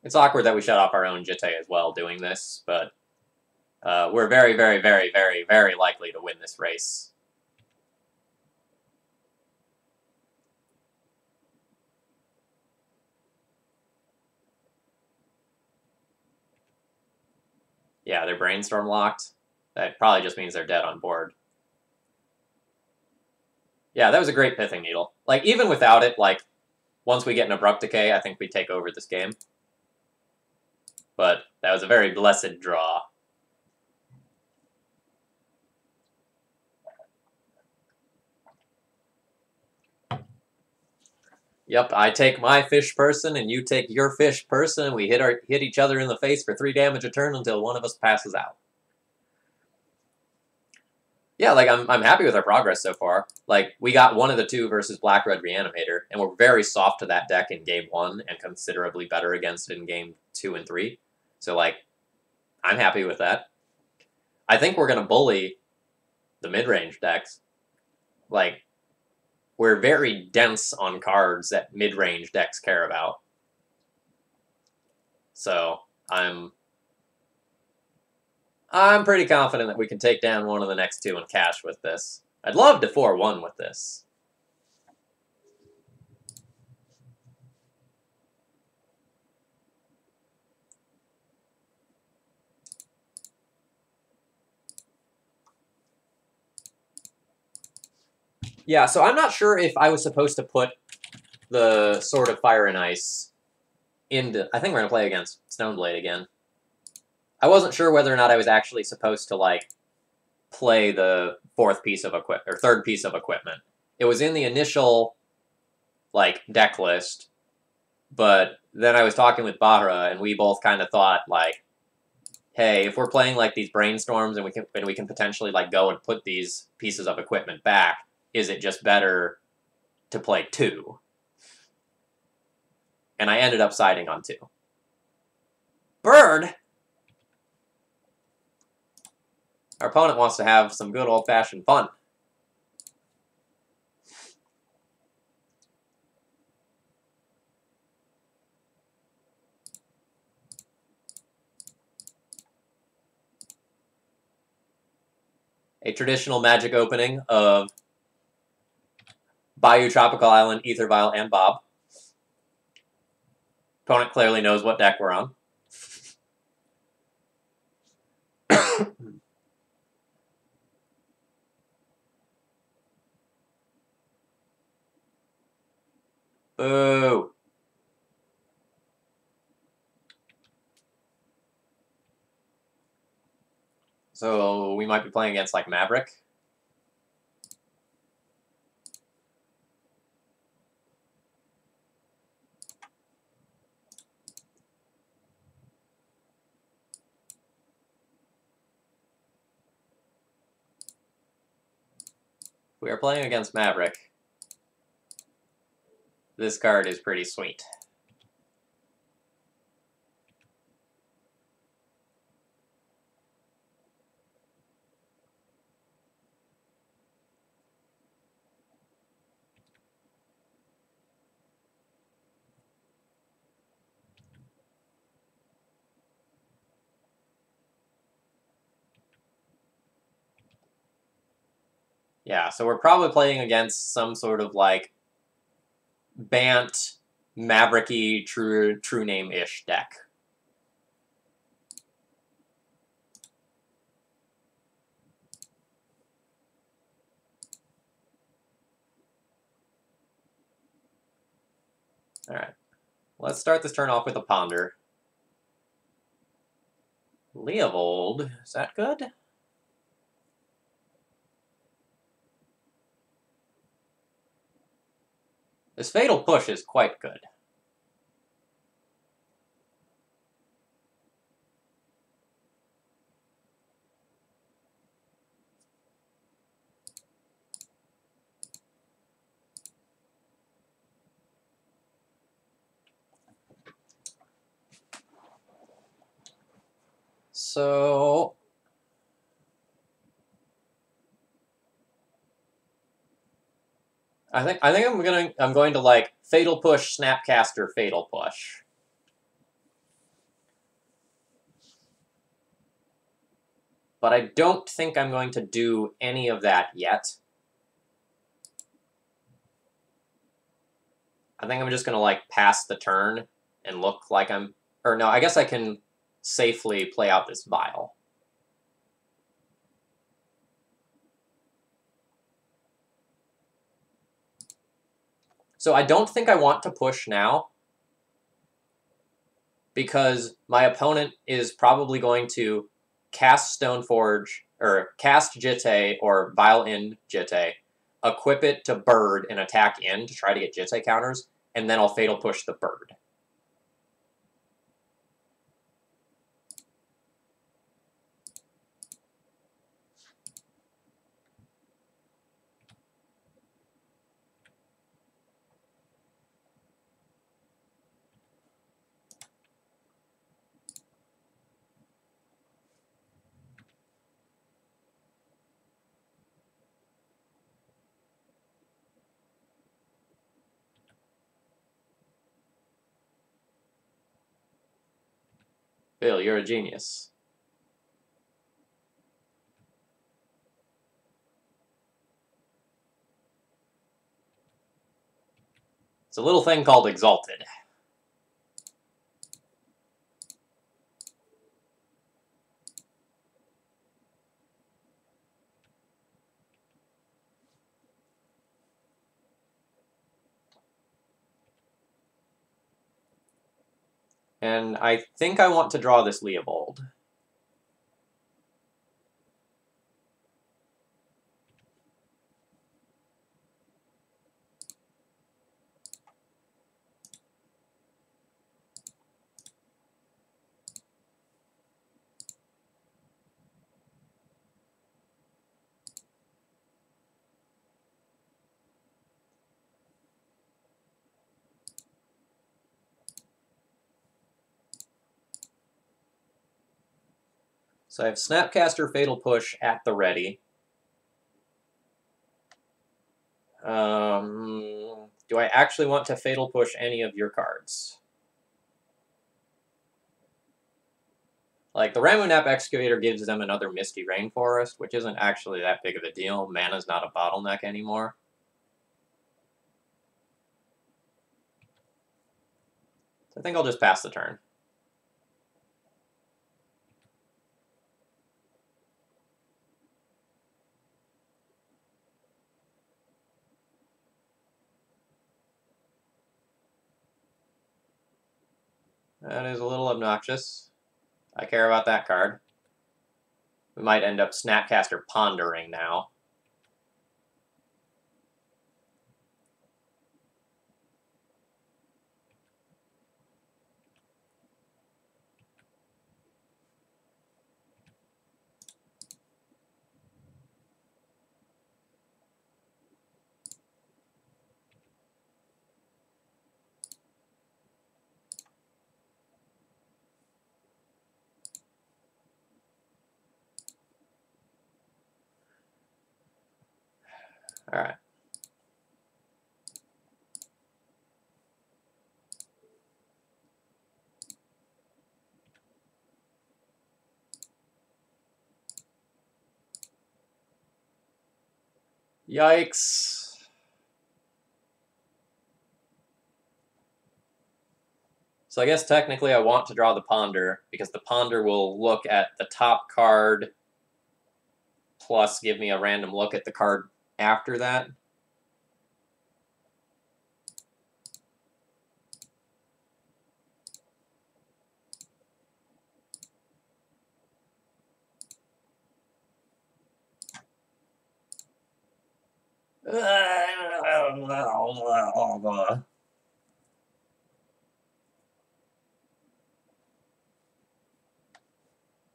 It's awkward that we shut off our own Jitte as well doing this, but we're very, very, very, very, very likely to win this race. Yeah, they're brainstorm locked. That probably just means they're dead on board. Yeah, that was a great Pithing Needle. Like, even without it, like, once we get an Abrupt Decay, I think we take over this game. But that was a very blessed draw. Yep, I take my fish person and you take your fish person, and we hit each other in the face for 3 damage a turn until one of us passes out. Yeah, like I'm happy with our progress so far. Like we got 1 of the 2 versus Black Red Reanimator, and we're very soft to that deck in game 1 and considerably better against it in game 2 and 3. So like I'm happy with that. I think we're gonna bully the mid-range decks. Like we're very dense on cards that mid-range decks care about. So I'm pretty confident that we can take down one of the next 2 and cash with this. I'd love to 4-1 with this. Yeah, so I'm not sure if I was supposed to put the Sword of Fire and Ice into... I think we're going to play against Stoneblade again. I wasn't sure whether or not I was actually supposed to, like, play the 4th piece of equipment, or 3rd piece of equipment. It was in the initial, like, deck list, but then I was talking with Bahra, and we both kind of thought, like, hey, if we're playing, like, these brainstorms and we can potentially, like, go and put these pieces of equipment back, is it just better to play 2? And I ended up siding on 2. Bird! Our opponent wants to have some good old-fashioned fun. A traditional Magic opening of Bayou, Tropical Island, Ether Vial, and Bob. Opponent clearly knows what deck we're on. Boo! So we might be playing against, like, Maverick. we are playing against Maverick, this card is pretty sweet. Yeah, so we're probably playing against some sort of, like, Bant, Mavericky, true name-ish deck. Alright. Let's start this turn off with a Ponder. Leovold, is that good? This Fatal Push is quite good. So I think I'm going to like Fatal Push, Snapcaster, Fatal Push. But I don't think I'm going to do any of that yet. I think I'm just going to like pass the turn and look like I'm... Or no, I guess I can safely play out this Vial. So I don't think I want to push now, because my opponent is probably going to cast Stoneforge, or cast Jitte, or Vial in Jitte, equip it to Bird and attack in to try to get Jitte counters, and then I'll Fatal Push the Bird. Bill, you're a genius. It's a little thing called Exalted. And I think I want to draw this Leovold. So I have Snapcaster, Fatal Push at the ready. Do I actually want to Fatal Push any of your cards? Like, the Ramunap Excavator gives them another Misty Rainforest, which isn't actually that big of a deal. Mana's not a bottleneck anymore. So I think I'll just pass the turn. That is a little obnoxious. I care about that card. We might end up Snapcaster Pondering now. Alright. Yikes. So I guess technically I want to draw the Ponder, because the Ponder will look at the top card plus give me a random look at the card after that.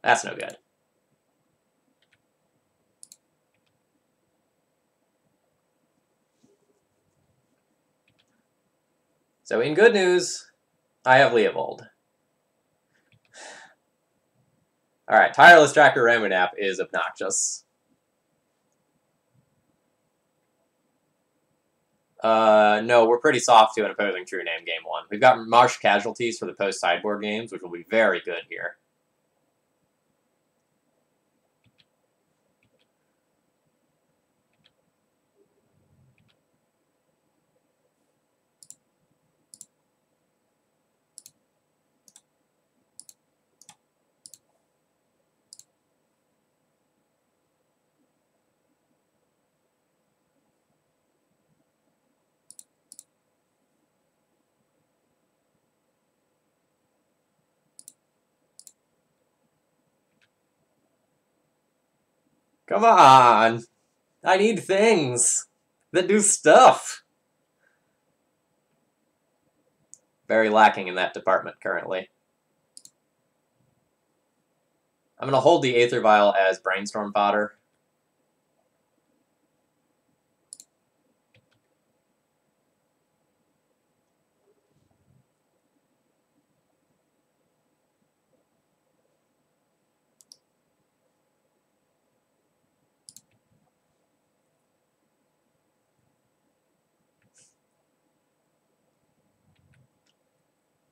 That's no good. So in good news, I have Leovold. Alright, Tireless Tracker Remunap is obnoxious. No, we're pretty soft to an opposing True Name game 1. We've got Marsh Casualties for the post-sideboard games, which will be very good here. Come on! I need things that do stuff! Very lacking in that department currently. I'm going to hold the Aether Vial as Brainstorm fodder.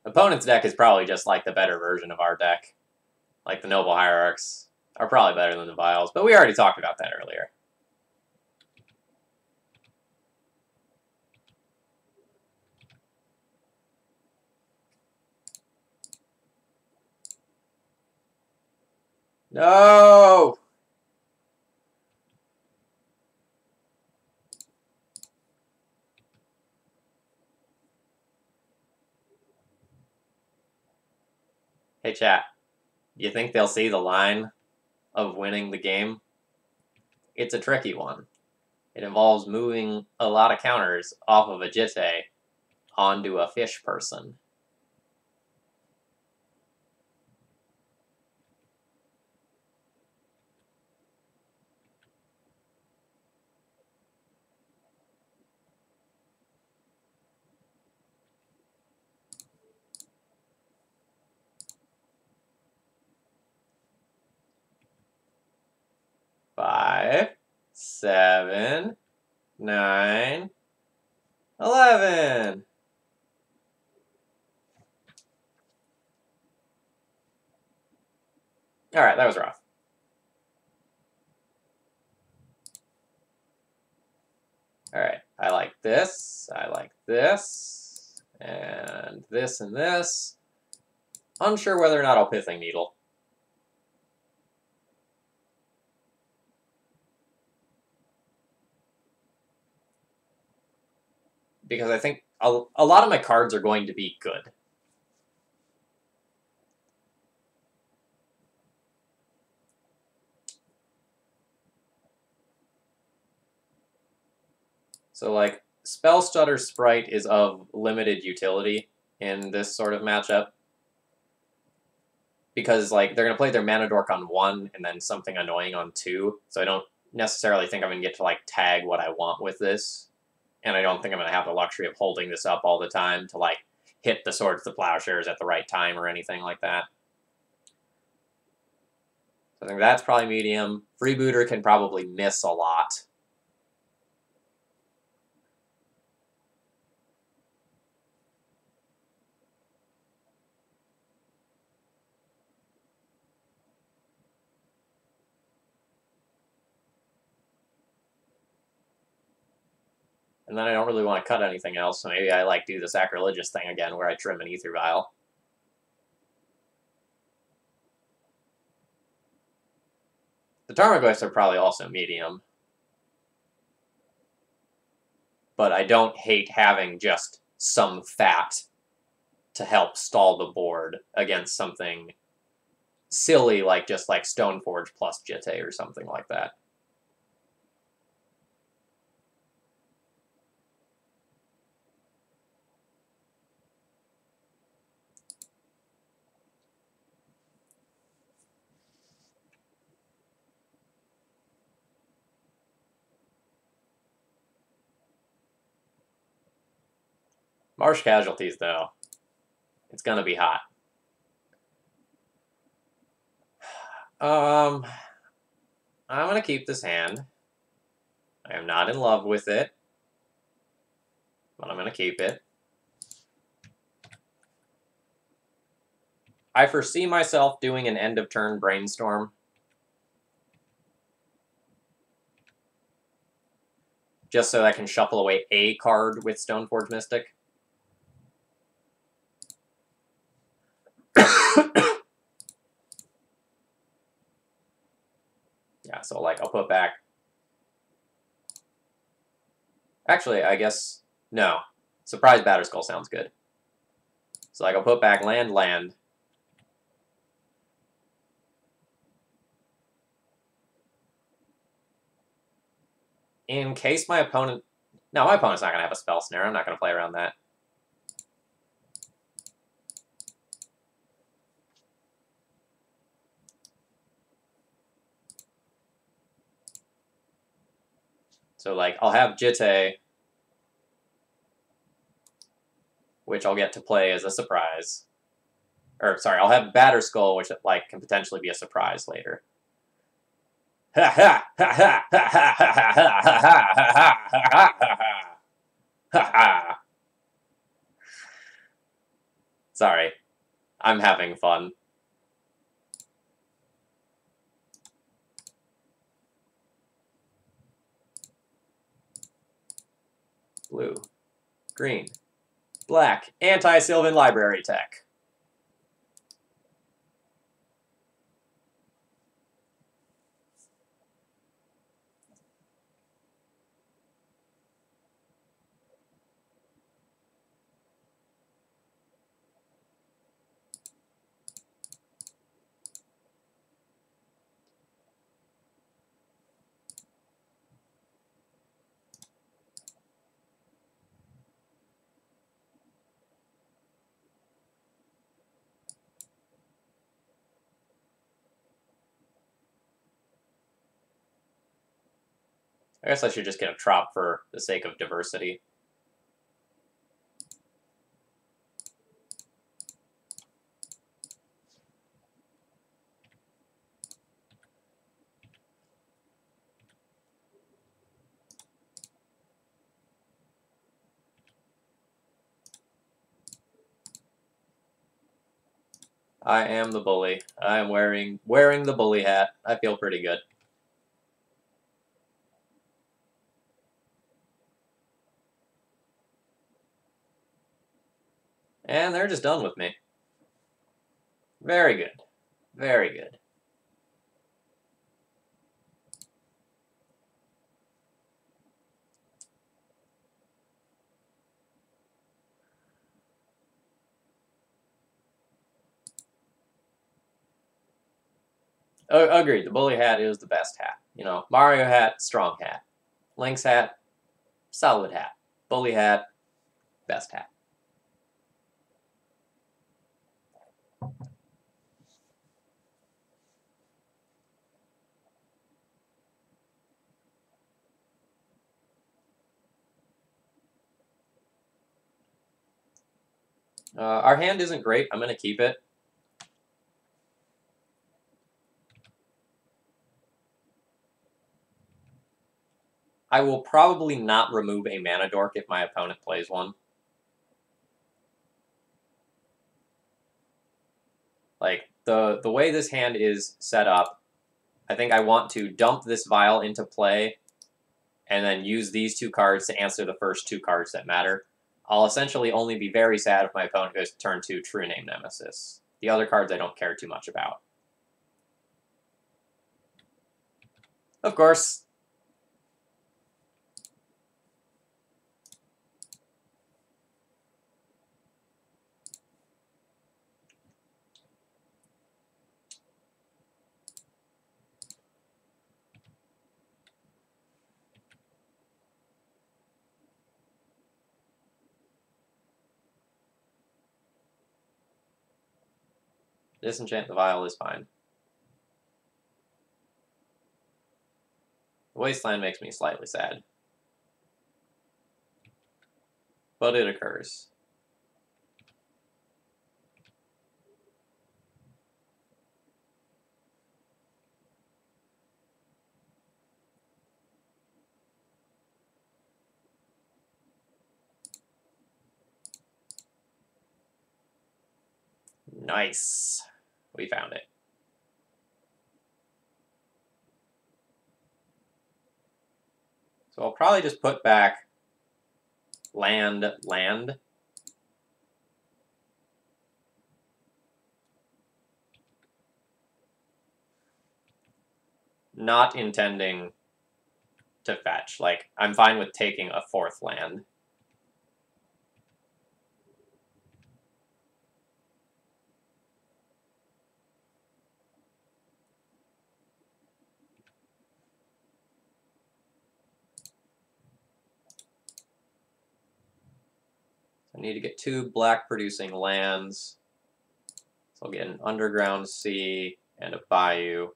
Opponent's deck is probably just like the better version of our deck. Like the Noble Hierarchs are probably better than the Vials, but we already talked about that earlier. No! Hey chat, you think they'll see the line of winning the game? It's a tricky one. It involves moving a lot of counters off of a Jitte onto a fish person. Five, 7, 9, 11. Alright, that was rough. Alright, I like this, and this. Unsure whether or not I'll Pithing Needle. Because I think a lot of my cards are going to be good. So, like, Spell Stutter Sprite is of limited utility in this sort of matchup. Because, like, they're going to play their Mana Dork on 1 and then something annoying on 2. So I don't necessarily think I'm going to get to, like, tag what I want with this. And I don't think I'm going to have the luxury of holding this up all the time to, like, hit the Swords to Plowshares at the right time or anything like that. So I think that's probably medium. Freebooter can probably miss a lot. And then I don't really want to cut anything else, so maybe I like do the sacrilegious thing again where I trim an Ether Vial. The Tarmogoyfs are probably also medium. But I don't hate having just some fat to help stall the board against something silly like just like Stoneforge plus Jitte or something like that. Marsh Casualties, though. It's gonna be hot. I'm gonna keep this hand. I am not in love with it, but I'm gonna keep it. I foresee myself doing an end-of-turn brainstorm. Just so I can shuffle away a card with Stoneforge Mystic. Yeah, so like I'll put back... Actually, I guess... No. Surprise Batterskull sounds good. So like I'll put back land, land. In case my opponent... No, my opponent's not going to have a Spell Snare. I'm not going to play around that. So, like, I'll have Jitte, which I'll get to play as a surprise. Or, sorry, I'll have Batterskull, which, like, can potentially be a surprise later. Ha ha ha ha ha ha ha ha ha ha ha ha ha. Sorry, I'm having fun. Blue, green, black, anti-Sylvan Library tech. I guess I should just get a Trop for the sake of diversity. I am the bully. I am wearing the bully hat. I feel pretty good. And they're just done with me. Very good. Very good. Agreed. The bully hat is the best hat. You know, Mario hat, strong hat. Link's hat, solid hat. Bully hat, best hat. Our hand isn't great. I'm going to keep it. I will probably not remove a Mana Dork if my opponent plays one. Like, the way this hand is set up, I think I want to dump this Vial into play and then use these 2 cards to answer the first 2 cards that matter, I'll essentially only be very sad if my opponent goes to turn 2 True Name Nemesis. The other cards I don't care too much about. Of course. Disenchant the Vial is fine. The Wasteland makes me slightly sad. But it occurs. Nice. We found it. So I'll probably just put back land. Not intending to fetch. Like, I'm fine with taking a 4th land. I need to get 2 black-producing lands. So I'll get an Underground Sea and a Bayou.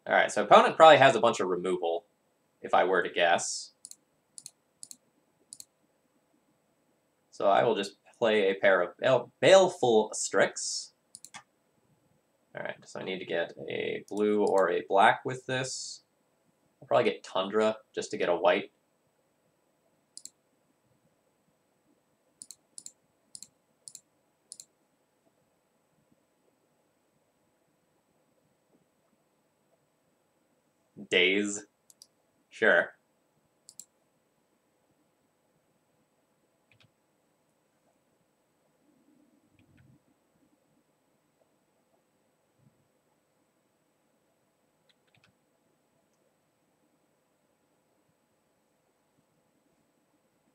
Alright, so opponent probably has a bunch of removal, if I were to guess. So I will just play a pair of Baleful Strix. Alright, so I need to get a blue or a black with this. I'll probably get Tundra, just to get a white. Days. Sure.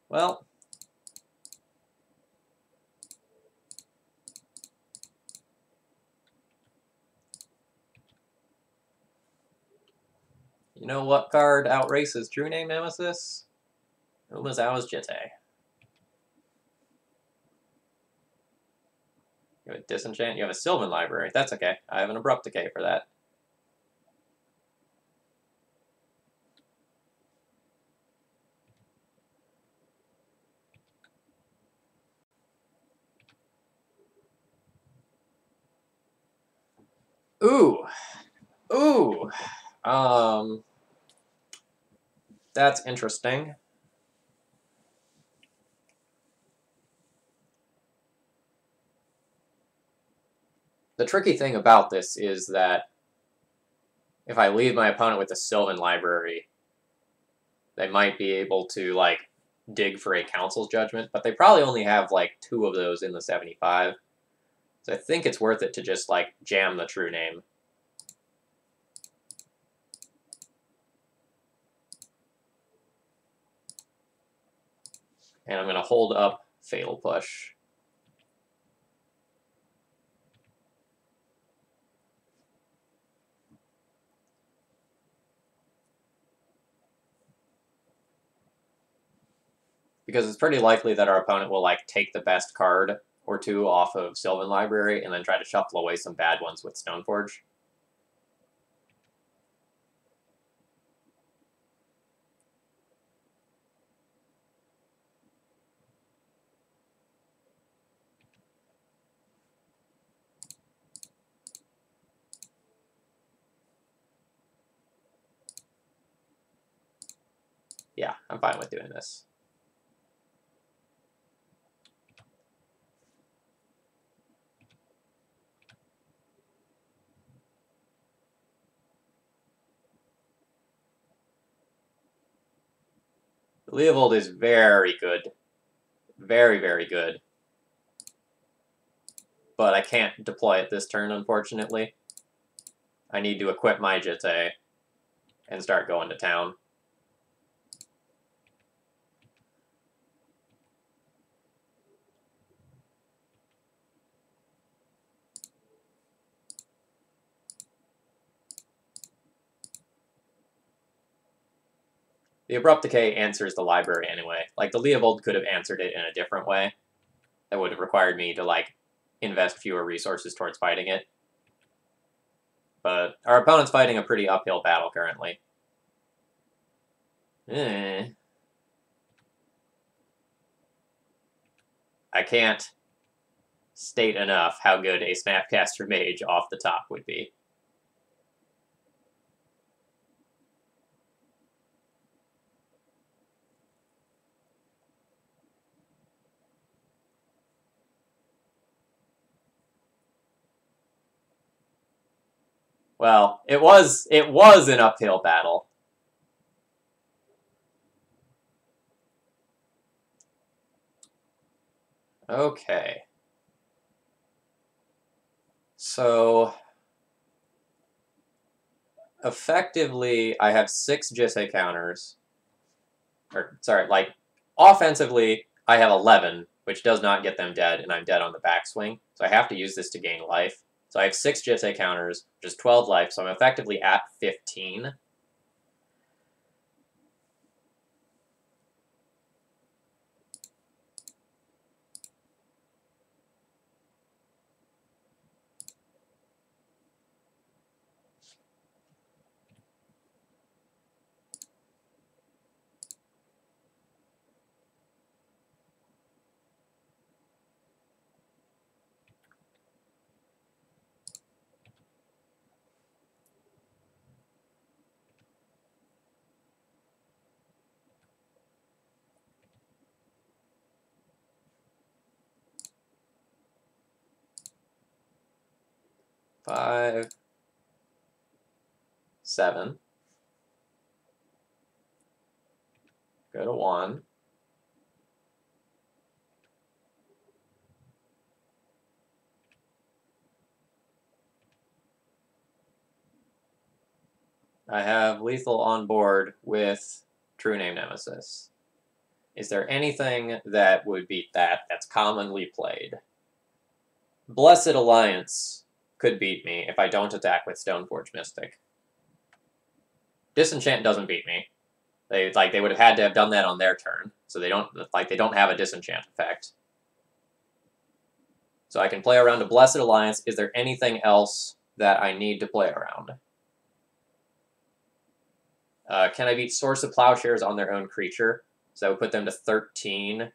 Well, you know what card outraces True Name Nemesis? Umezawa's Jitte. You have a Disenchant, you have a Sylvan Library. That's okay. I have an Abrupt Decay for that. Ooh. Ooh. That's interesting. The tricky thing about this is that if I leave my opponent with a Sylvan Library, they might be able to, like, dig for a Council's Judgment, but they probably only have, like, 2 of those in the 75. So I think it's worth it to just, like, jam the True Name. And I'm going to hold up Fatal Push. Because it's pretty likely that our opponent will, like, take the best card or 2 off of Sylvan Library and then try to shuffle away some bad ones with Stoneforge. Yeah, I'm fine with doing this. Leovold is very good. Very, very good. But I can't deploy it this turn, unfortunately. I need to equip my Jitte and start going to town. The Abrupt Decay answers the library anyway. Like, the Leovold could have answered it in a different way. That would have required me to, like, invest fewer resources towards fighting it. But our opponent's fighting a pretty uphill battle currently. I can't state enough how good a Snapcaster Mage off the top would be. Well, it was an uphill battle. Okay. So, effectively, I have 6 Jisse counters. Or, sorry, like, offensively, I have 11, which does not get them dead, and I'm dead on the backswing. So I have to use this to gain life. So I have 6 Jisse counters, which is 12 life, so I'm effectively at 15. Five, 7. Go to 1. I have lethal on board with True Name Nemesis. Is there anything that would beat that that's commonly played? Blessed Alliance could beat me if I don't attack with Stoneforge Mystic. Disenchant doesn't beat me. They would have had to have done that on their turn, so they don't have a disenchant effect. So I can play around a Blessed Alliance. Is there anything else that I need to play around? Can I beat Source of Plowshares on their own creature? So that would put them to 13.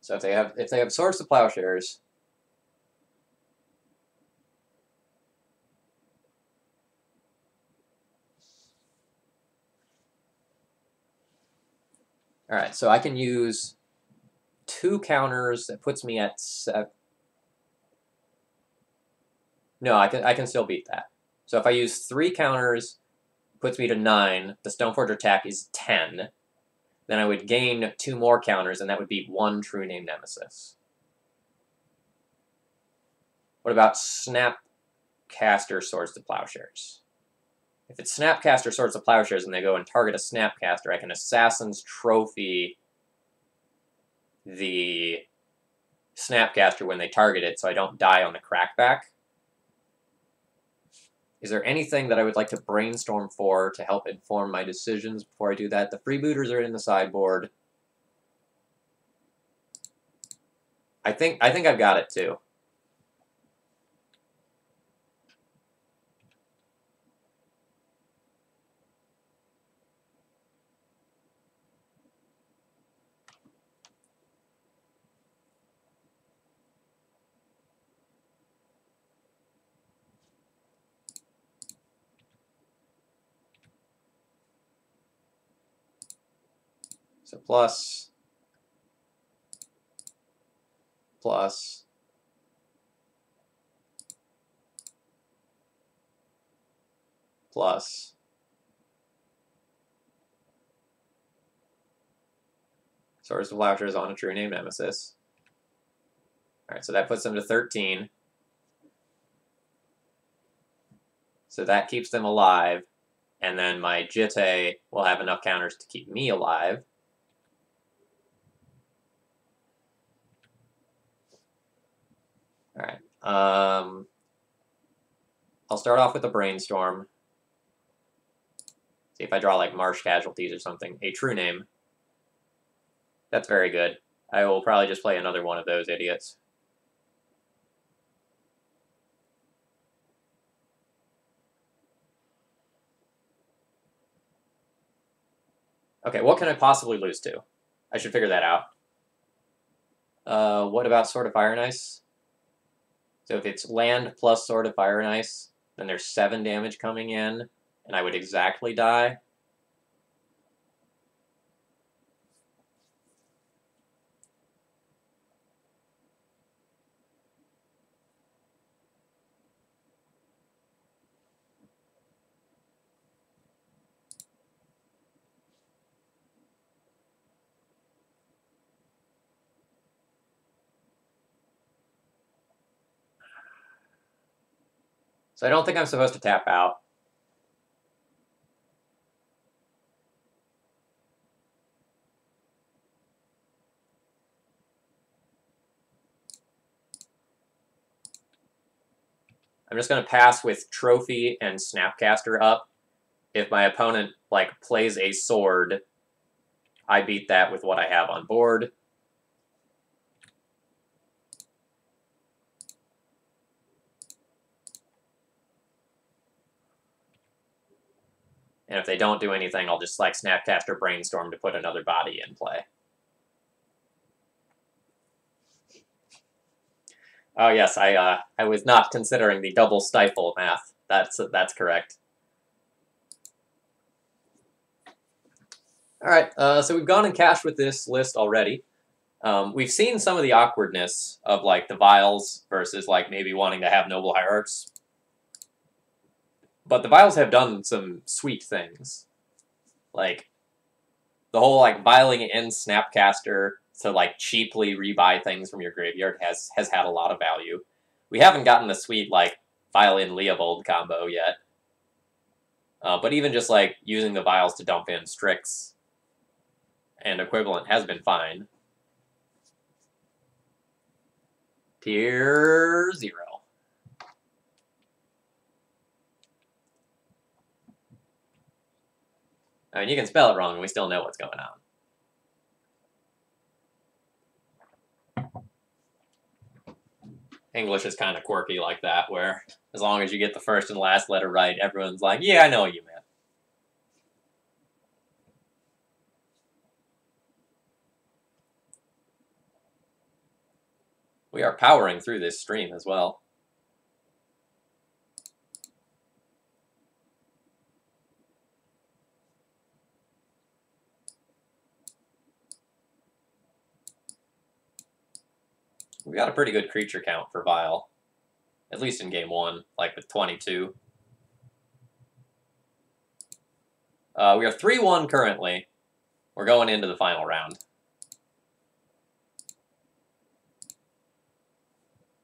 So if they have Source of Plowshares, all right. So I can use 2 counters that puts me at 7. No, I can still beat that. So if I use 3 counters, puts me to 9. The Stoneforge attack is 10. Then I would gain 2 more counters, and that would be 1 True Name Nemesis. What about Snapcaster Swords to Plowshares? If it's Snapcaster Swords to Plowshares and they go and target a Snapcaster, I can Assassin's Trophy the Snapcaster when they target it so I don't die on the crackback. Is there anything that I would like to brainstorm for to help inform my decisions before I do that? The freebooters are in the sideboard. I think I've got it too. So plus, plus, plus, Swords to Plowshares on a True Name Nemesis. Alright, so that puts them to 13. So that keeps them alive. And then my Jitte will have enough counters to keep me alive. Alright. I'll start off with a Brainstorm. See if I draw like Marsh Casualties or something. A True Name. That's very good. I will probably just play another one of those idiots. Okay, what can I possibly lose to? I should figure that out. What about Sword of Fire and Ice? So if it's land plus Sword of Fire and Ice, then there's 7 damage coming in, and I would exactly die. So I don't think I'm supposed to tap out. I'm just going to pass with Trophy and Snapcaster up. If my opponent like plays a sword, I beat that with what I have on board. And if they don't do anything, I'll just like Snapcaster Brainstorm to put another body in play. Oh yes, I was not considering the double stifle math. That's correct. All right, so we've gone and cashed with this list already. We've seen some of the awkwardness of like the Vials versus like maybe wanting to have Noble Hierarchs. But the Vials have done some sweet things. Like, the whole, like, vialing in Snapcaster to, like, cheaply rebuy things from your graveyard has had a lot of value. We haven't gotten the sweet, like, Vial in Leovold combo yet. But even just, like, using the Vials to dump in Strix and equivalent has been fine. Tier 0. I mean, you can spell it wrong and we still know what's going on. English is kind of quirky like that, where as long as you get the first and last letter right, everyone's like, yeah, I know what you meant. We are powering through this stream as well. We got a pretty good creature count for Vial. At least in game 1, like with 22. We are 3-1 currently. We're going into the final round.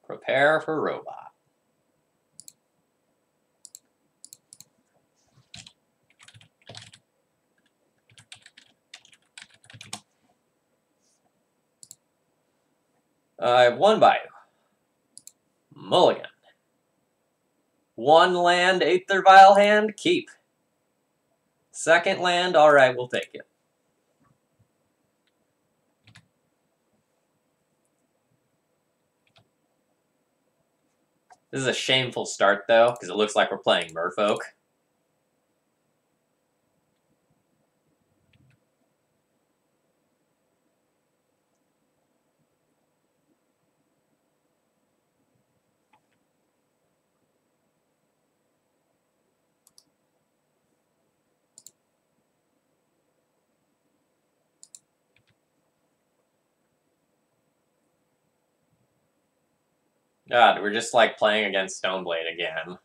Prepare for Robot. I have 1 Bayou. Mulligan. 1 land, Aether Vial hand, keep. 2nd land, alright, we'll take it. This is a shameful start, though, because it looks like we're playing Merfolk. God, we're just like playing against Stoneblade again.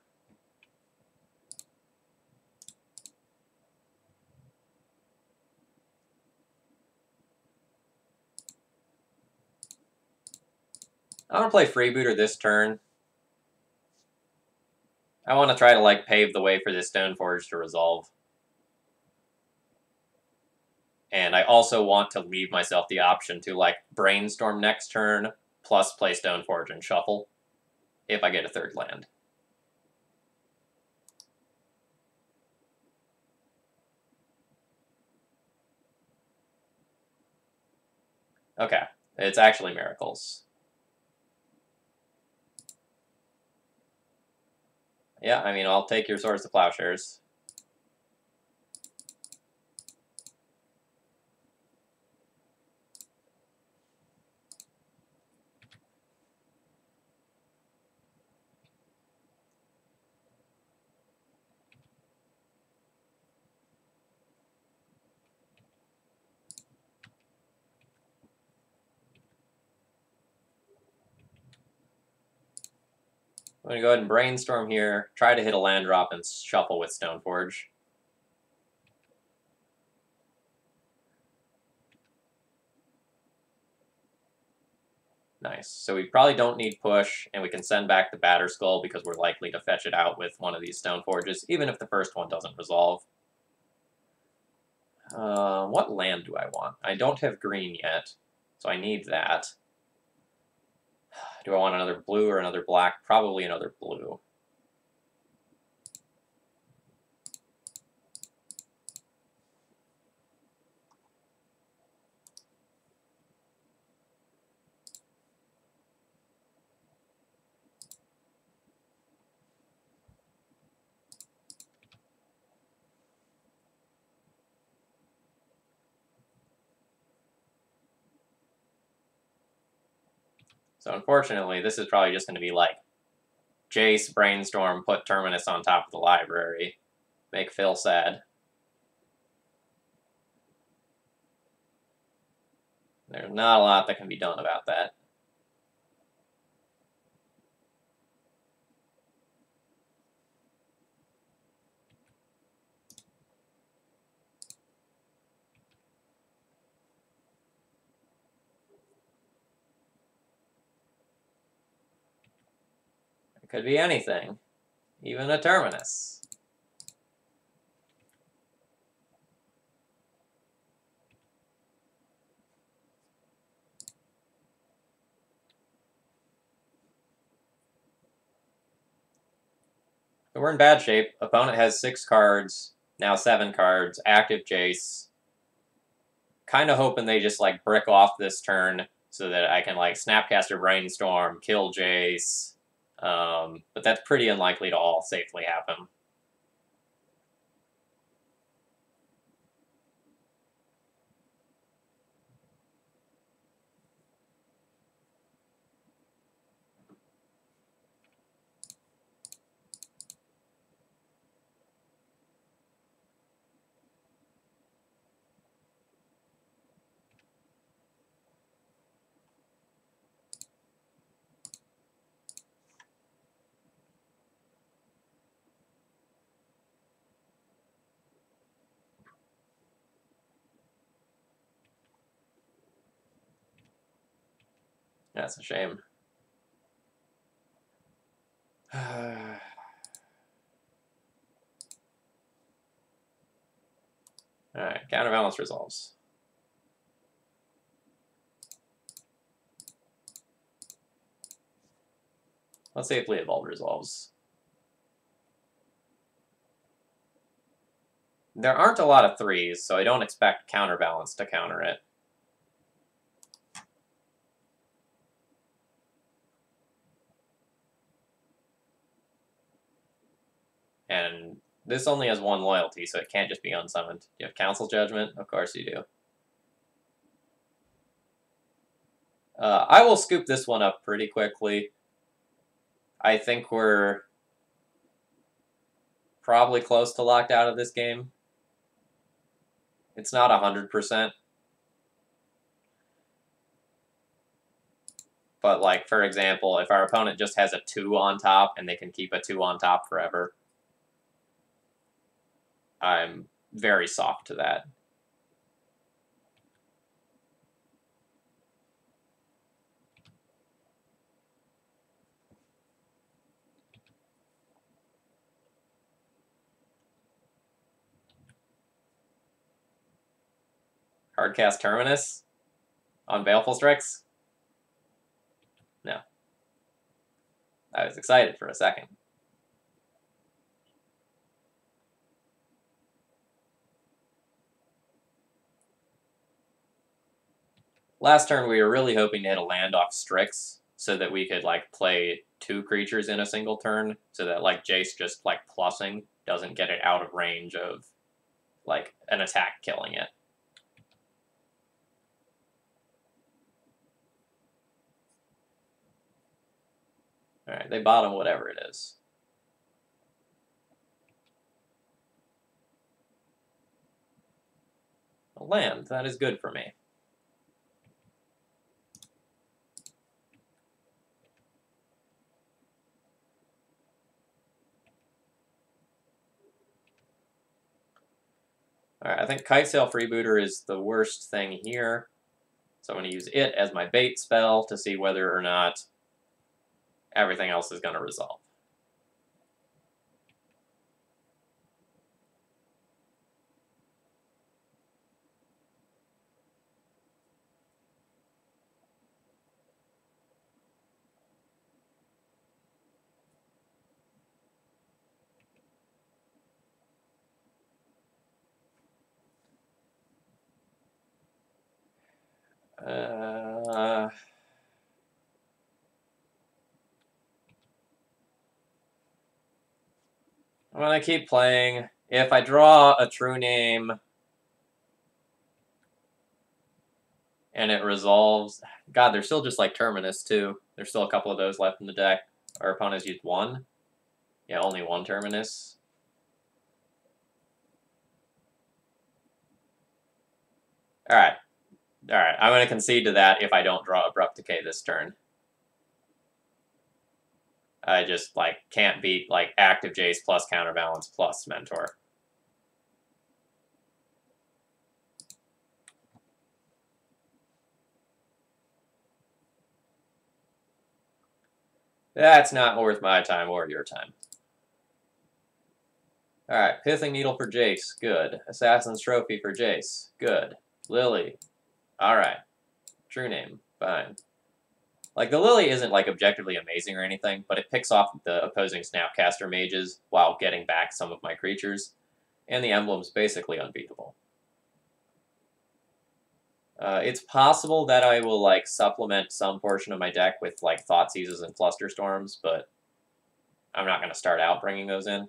I want to play Freebooter this turn. I want to try to like pave the way for this Stoneforge to resolve. And I also want to leave myself the option to like Brainstorm next turn, plus play Stoneforge and shuffle, if I get a third land. Okay, it's actually Miracles. Yeah, I mean, I'll take your Swords to Plowshares. I'm going to go ahead and Brainstorm here, try to hit a land drop, and shuffle with Stoneforge. Nice. So we probably don't need push, and we can send back the Batterskull because we're likely to fetch it out with one of these Stoneforges, even if the first one doesn't resolve. What land do I want? I don't have green yet, so I need that. Do I want another blue or another black? Probably another blue. So unfortunately, this is probably just going to be like Jace, Brainstorm, put Terminus on top of the library. Make Phil sad. There's not a lot that can be done about that. It could be anything. Even a Terminus. But we're in bad shape. Opponent has 6 cards, now 7 cards, active Jace. Kind of hoping they just like brick off this turn so that I can like Snapcaster Brainstorm, kill Jace. But that's pretty unlikely to all safely happen. That's a shame. Alright, counterbalance resolves. Let's safely evolve resolves. There aren't a lot of 3s, so I don't expect counterbalance to counter it. And this only has 1 loyalty, so it can't just be unsummoned. Do you have Council Judgment? Of course you do. I will scoop this one up pretty quickly. I think we're probably close to locked out of this game. It's not 100%. But, like, for example, if our opponent just has a 2 on top and they can keep a 2 on top forever, I'm very soft to that. Hardcast Terminus on Baleful Strix? No. I was excited for a second. Last turn we were really hoping to hit a land off Strix so that we could, like, play 2 creatures in a single turn so that, like, Jace just, like, plussing doesn't get it out of range of, like, an attack killing it. Alright, they bottom whatever it is. A land, that is good for me. Alright, I think Kitesail Freebooter is the worst thing here. So I'm going to use it as my bait spell to see whether or not everything else is going to resolve. I'm going to keep playing. If I draw a true name and it resolves... God, there's still just, like, Terminus, too. There's still a couple of those left in the deck. Our opponents used 1. Yeah, only 1 Terminus. Alright. Alright, I'm going to concede to that if I don't draw Abrupt Decay this turn. I just, like, can't beat, like, Active Jace plus Counterbalance plus Mentor. That's not worth my time or your time. Alright, Pithing Needle for Jace. Good. Assassin's Trophy for Jace. Good. Lily. Alright. True name. Fine. Like, the Lily isn't, like, objectively amazing or anything, but it picks off the opposing Snapcaster mages while getting back some of my creatures, and the emblem's basically unbeatable. It's possible that I will, like, supplement some portion of my deck with, like, Thoughtseizes and Flusterstorms, but I'm not going to start out bringing those in.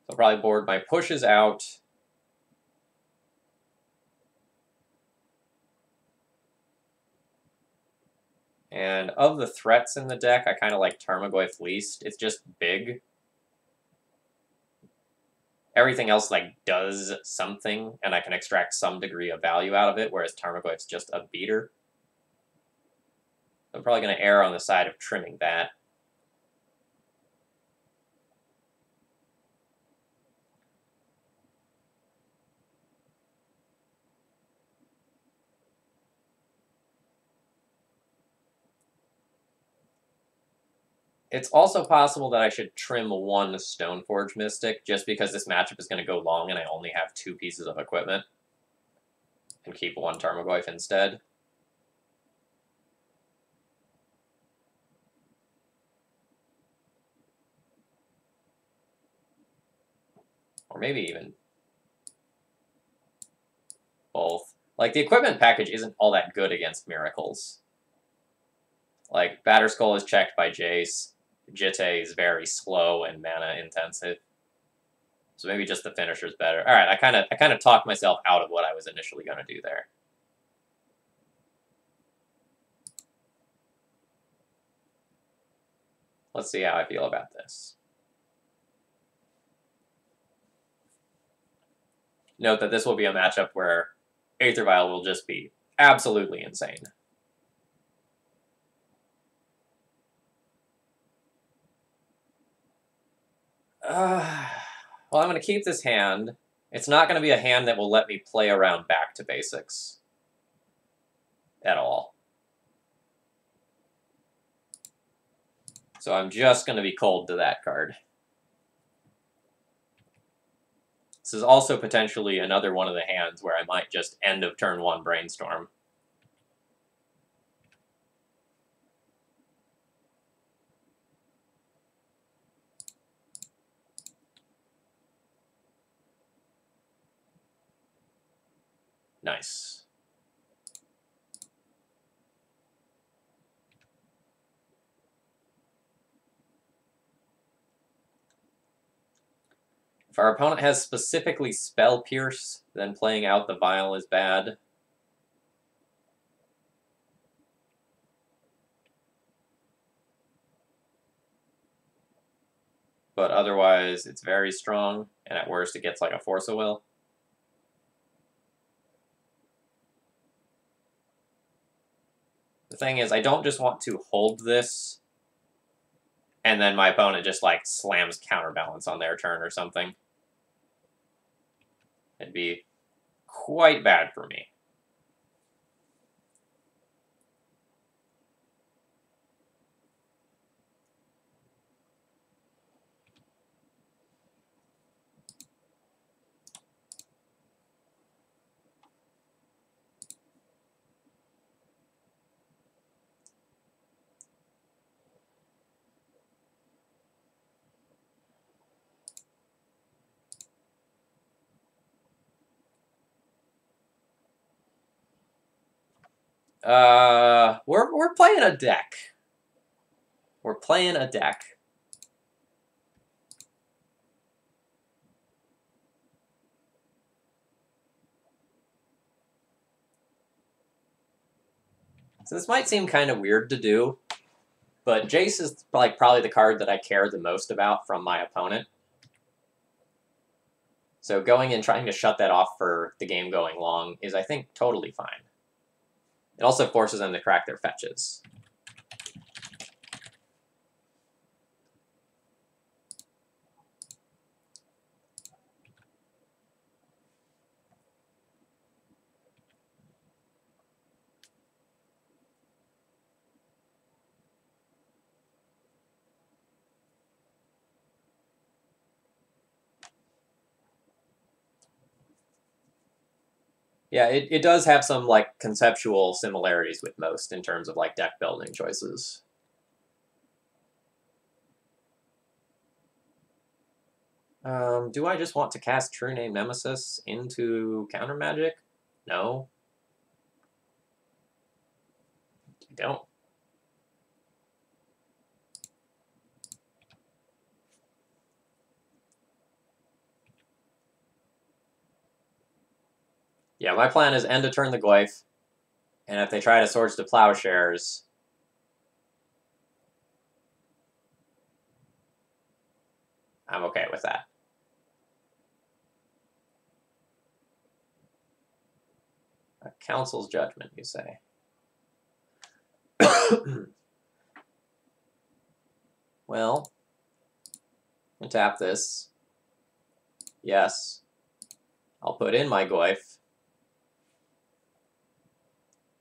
So I'll probably board my pushes out. And of the threats in the deck, I kind of like Tarmogoyf least. It's just big. Everything else, like, does something, and I can extract some degree of value out of it, whereas Tarmogoyf's just a beater. I'm probably going to err on the side of trimming that. It's also possible that I should trim 1 Stoneforge Mystic, just because this matchup is going to go long and I only have 2 pieces of equipment. And keep 1 Tarmogoyf instead. Or maybe even both. Like, the equipment package isn't all that good against miracles. Like, Batterskull is checked by Jace. Jitte is very slow and mana intensive. So maybe just the finisher's better. Alright, I kind of talked myself out of what I was initially going to do there. Let's see how I feel about this. Note that this will be a matchup where Aether Vial will just be absolutely insane. Well, I'm going to keep this hand. It's not going to be a hand that will let me play around back to basics at all. So I'm just going to be cold to that card. This is also potentially another one of the hands where I might just end of turn 1 brainstorm. Nice. If our opponent has specifically Spell Pierce, then playing out the Vial is bad. But otherwise, it's very strong, and at worst, it gets like a Force of Will. The thing is, I don't just want to hold this, and then my opponent just, like, slams Counterbalance on their turn or something. It'd be quite bad for me. We're playing a deck. We're playing a deck. So this might seem kind of weird to do, but Jace is like probably the card that I care the most about from my opponent. So going and trying to shut that off for the game going long is, I think, totally fine. It also forces them to crack their fetches. Yeah, it does have some, like, conceptual similarities with most in terms of, like, deck building choices. Do I just want to cast True Name Nemesis into Counter Magic? No. I don't. Yeah, my plan is end to turn the Goyf, and if they try to Swords to Plowshares, I'm okay with that. A Council's Judgment, you say? Well, I'll tap this. Yes. I'll put in my Goyf.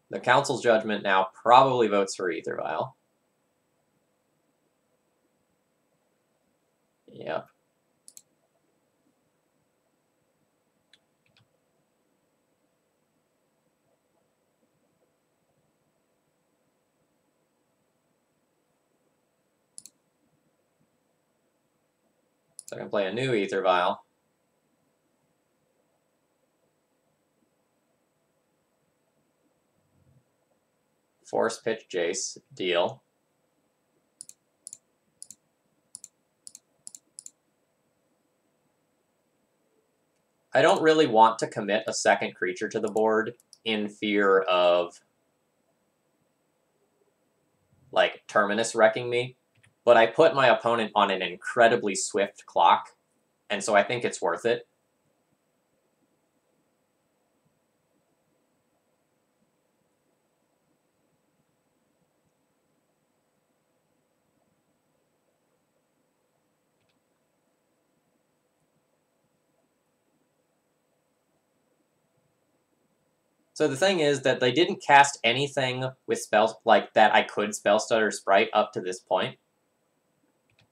The Council's Judgment now probably votes for Ether Vial. Yep. So I can play a new Ether Vial. Force pitch Jace, deal. I don't really want to commit a second creature to the board in fear of, like, Terminus wrecking me, but I put my opponent on an incredibly swift clock, and so I think it's worth it. So the thing is that they didn't cast anything with spells like that I could spell stutter Sprite up to this point.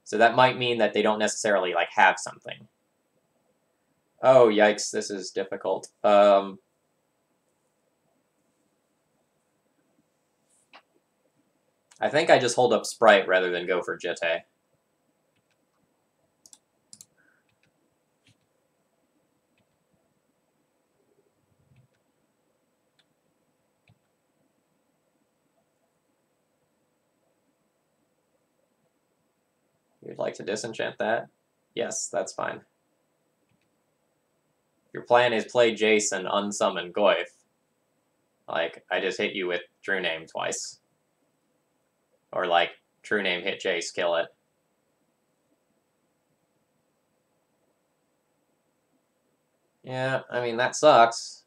So that might mean that they don't necessarily like have something. Oh yikes, this is difficult. I think I just hold up Sprite rather than go for Jitte. You'd like to disenchant that? Yes, that's fine. Your plan is play Jace and unsummon Goyf. Like, I just hit you with True Name twice. Or, like, True Name hit Jace, kill it. Yeah, I mean, that sucks.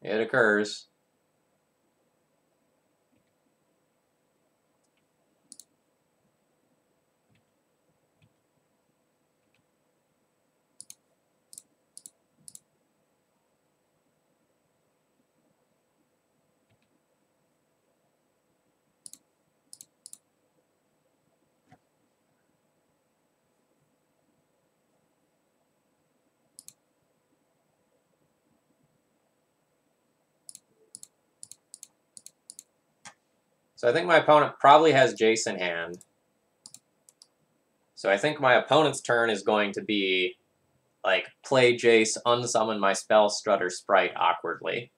It occurs. So I think my opponent probably has Jace in hand. So I think my opponent's turn is going to be, like, play Jace, unsummon my spell Strutter Sprite awkwardly.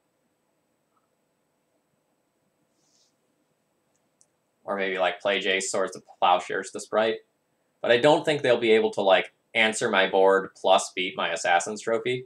Or maybe, like, play Jace, Swords of Plowshares the Sprite. But I don't think they'll be able to, like, answer my board plus beat my Assassin's Trophy.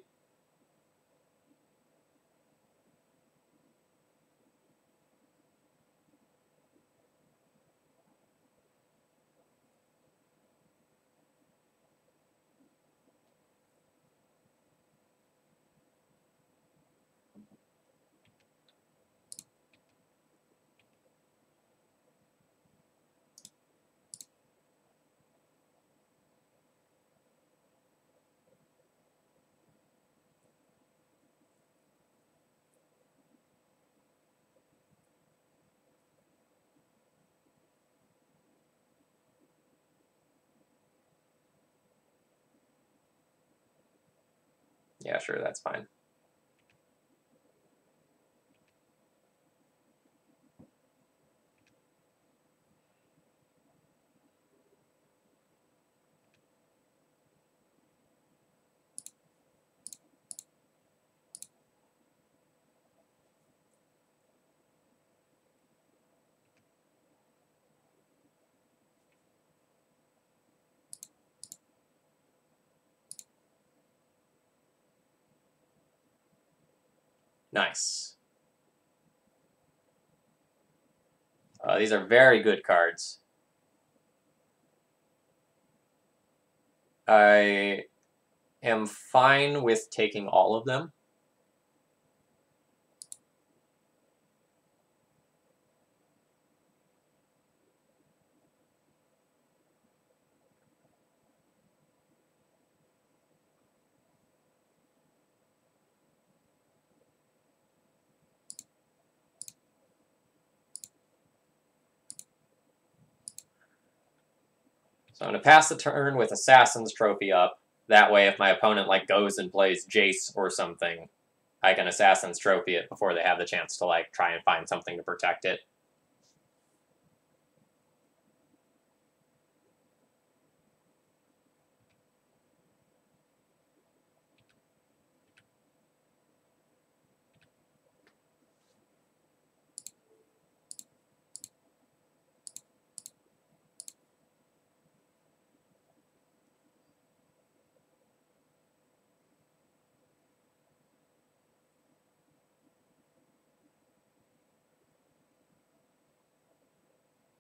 Yeah, sure, that's fine. Nice. These are very good cards. I am fine with taking all of them. So I'm going to pass the turn with Assassin's Trophy up. That way, if my opponent like goes and plays Jace or something, I can Assassin's Trophy it before they have the chance to like try and find something to protect it.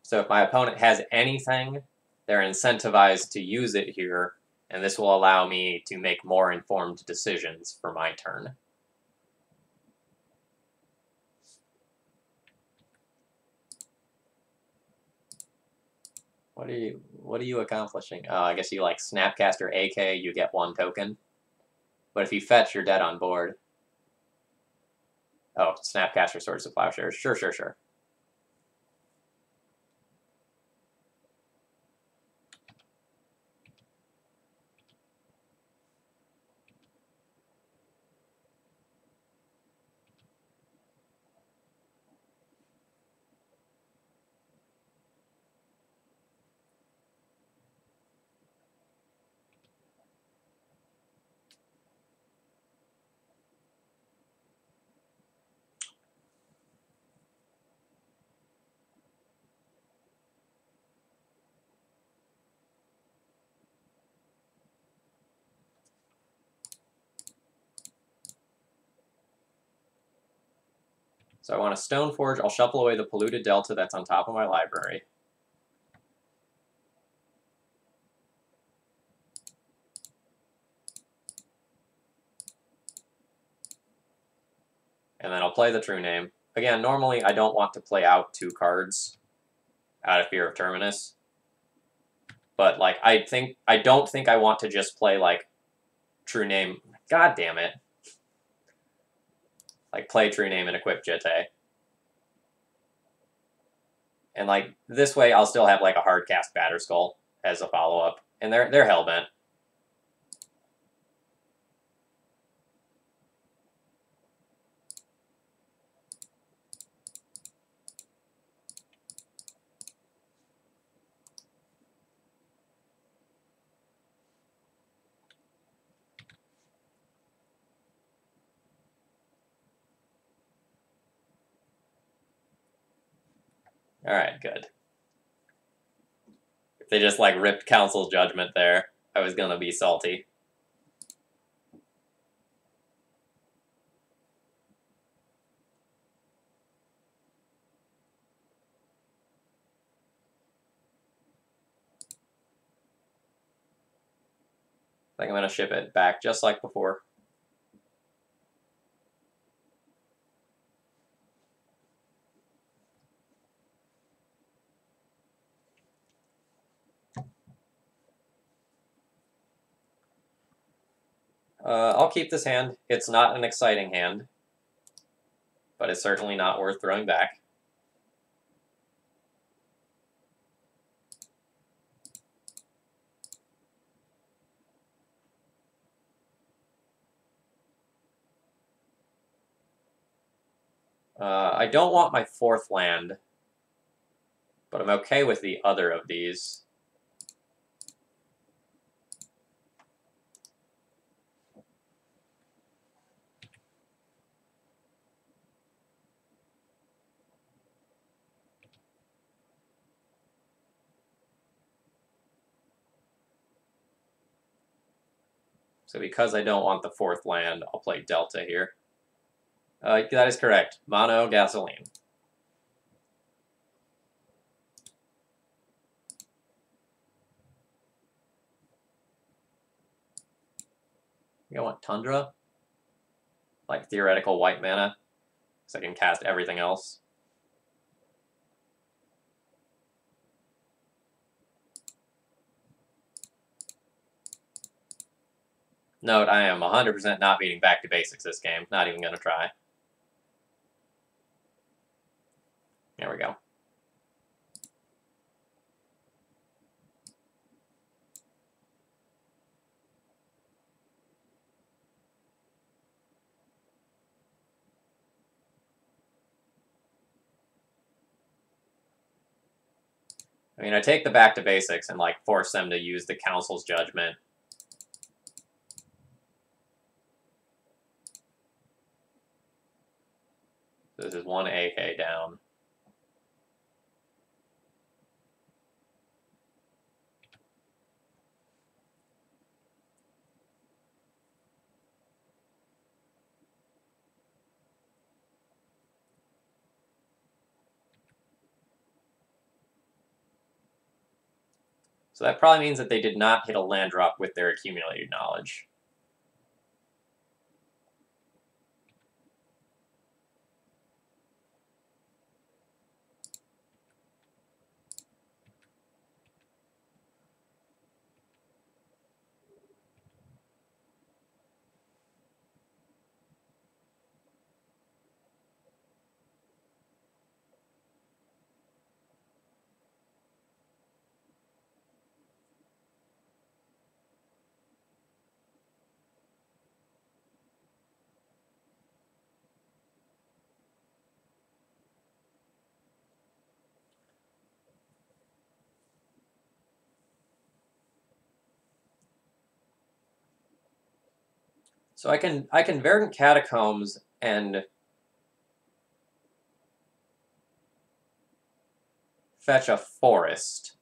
So if my opponent has anything, they're incentivized to use it here, and this will allow me to make more informed decisions for my turn. What are you accomplishing? I guess you like Snapcaster AK, you get 1 token. But if you fetch, you're dead on board. Oh, Snapcaster Swords of Plowshares. Sure, sure, sure. So I want a Stoneforge. I'll shuffle away the polluted delta that's on top of my library. And then I'll play the True Name. Again, normally I don't want to play out 2 cards out of fear of Terminus. But, like, I don't think I want to just play, like, True Name. God damn it. Like, play True Name and equip Jitte. And, like, this way I'll still have, like, a hard cast Batterskull as a follow-up. And they're hellbent. Alright, good. If they just, like, ripped Council's Judgment there, I was gonna be salty. I think I'm gonna ship it back just like before. I'll keep this hand. It's not an exciting hand, but it's certainly not worth throwing back. I don't want my 4th land, but I'm okay with the other of these. So because I don't want the 4th land, I'll play Delta here. That is correct. Mono Gasoline. You want Tundra? Like theoretical white mana, so I can cast everything else. Note, I am 100% not beating back to basics this game. Not even going to try. There we go. I mean, I take the back to basics and, like, force them to use the Council's Judgment. This is 1 AK down. So that probably means that they did not hit a land drop with their accumulated knowledge. So I can Verdant Catacombs and fetch a forest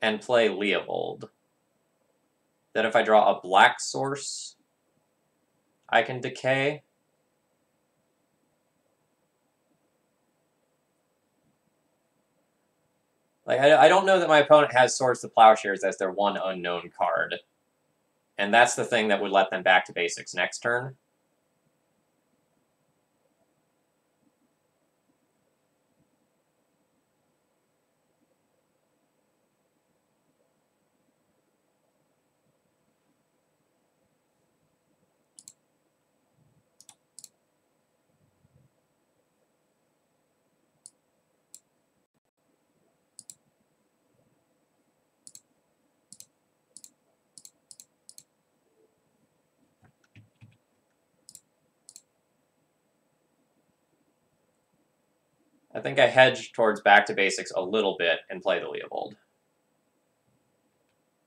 and play Leovold. Then if I draw a black source, I can decay. Like, I don't know that my opponent has Swords to Plowshares as their one unknown card. And that's the thing that would let them back to basics next turn. I think I hedge towards back to basics a little bit and play the Leovold.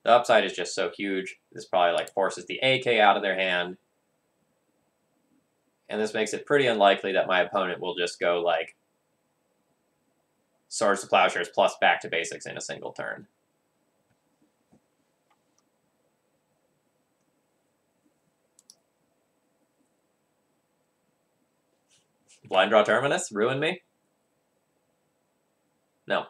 The upside is just so huge. This probably like forces the AK out of their hand. And this makes it pretty unlikely that my opponent will just go like Swords to Plowshares plus back to basics in a single turn. Blind Draw Terminus? Ruin me? No.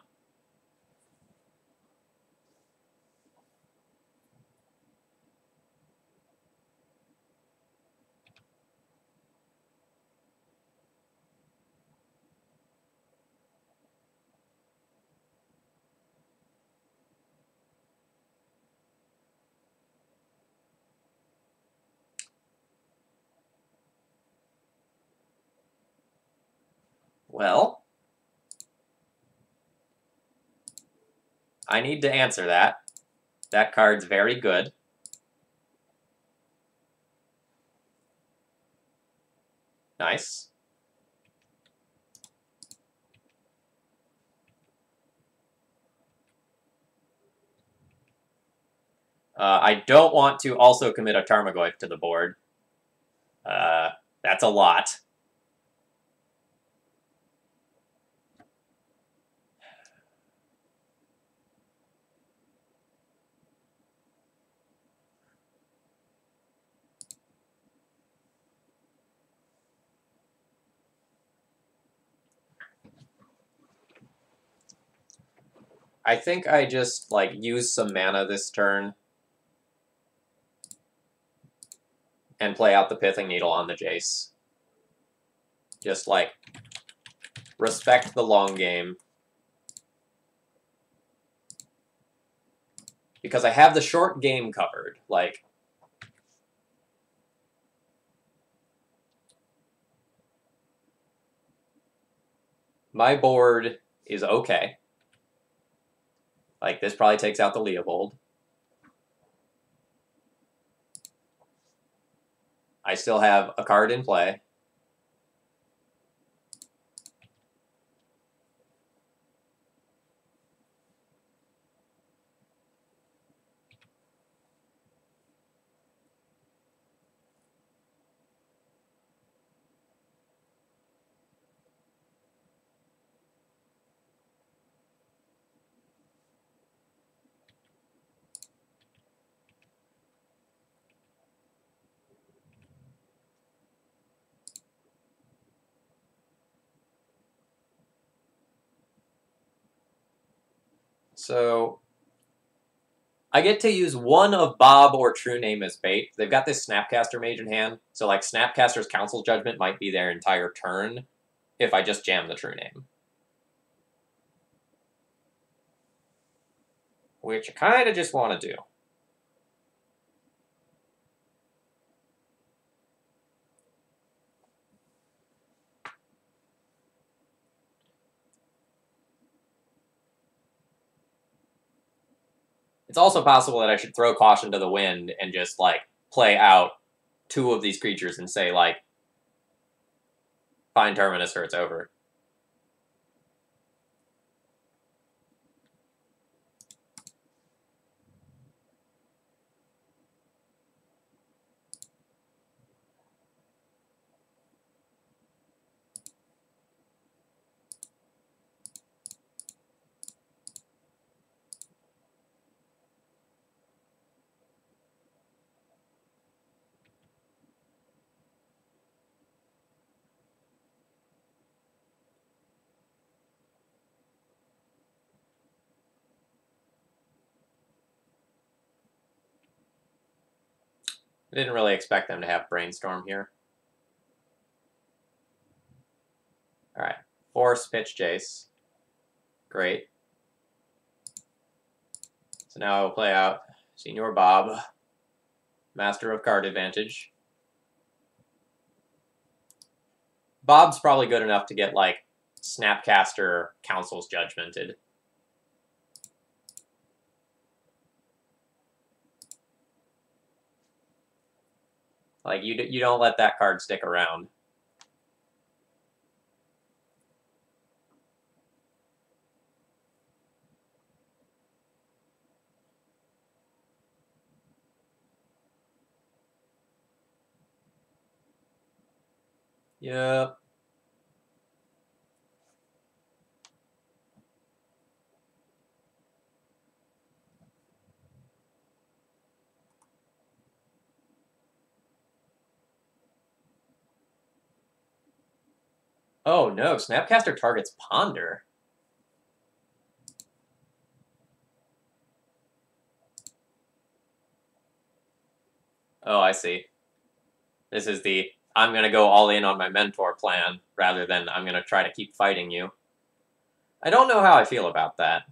Well, I need to answer that. That card's very good. Nice. I don't want to also commit a Tarmogoyf to the board. That's a lot. I think I just, like, use some mana this turn and play out the Pithing Needle on the Jace. Just, like, respect the long game. Because I have the short game covered. Like, my board is okay. Like, this probably takes out the Leovold. I still have a card in play. So I get to use one of Bob or True Name as bait. They've got this Snapcaster Mage in hand, so like Snapcaster's Council Judgment might be their entire turn if I just jam the True Name. Which I kind of just want to do. It's also possible that I should throw caution to the wind and just, like, play out two of these creatures and say, like, find Terminus or it's over. didn't really expect them to have Brainstorm here. Alright, Force, pitch, Jace. Great. So now I will play out Senior Bob, Master of Card Advantage. Bob's probably good enough to get, like, Snapcaster Council's Judgmented. Like, you don't let that card stick around. Yep. Oh no, Snapcaster targets Ponder. Oh, I see. This is the, I'm going to go all in on my mentor plan, rather than I'm going to try to keep fighting you. I don't know how I feel about that.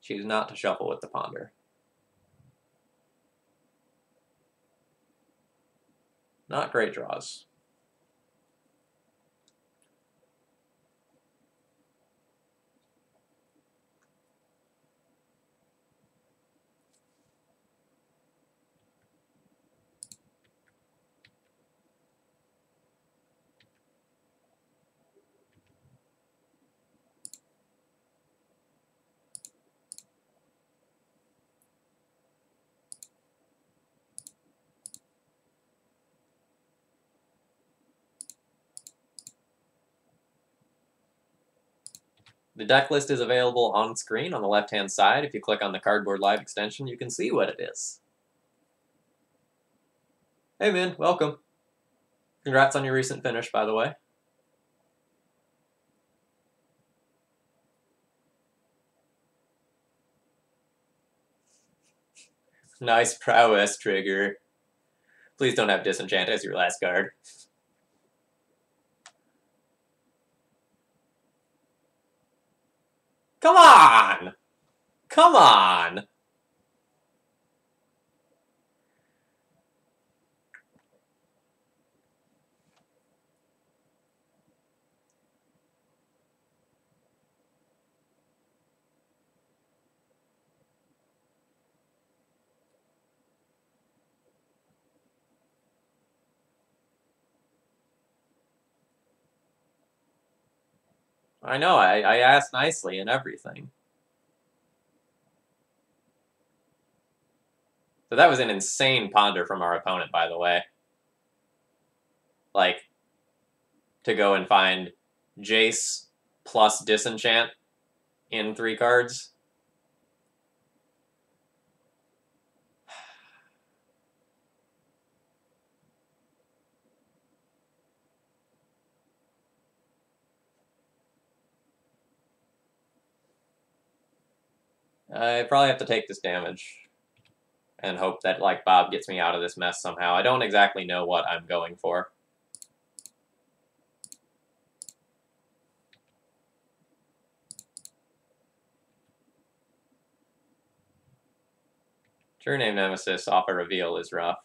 Choose not to shuffle with the Ponder. Not great draws. The deck list is available on screen on the left-hand side. If you click on the Cardboard Live extension, you can see what it is. Hey, man, welcome. Congrats on your recent finish, by the way. Nice prowess, Trigger. Please don't have Disenchant as your last card. Come on! Come on! I know, I asked nicely and everything. So that was an insane ponder from our opponent, by the way. Like, to go and find Jace plus Disenchant in 3 cards. I probably have to take this damage and hope that, like, Bob gets me out of this mess somehow. I don't exactly know what I'm going for. True Name Nemesis off a reveal is rough.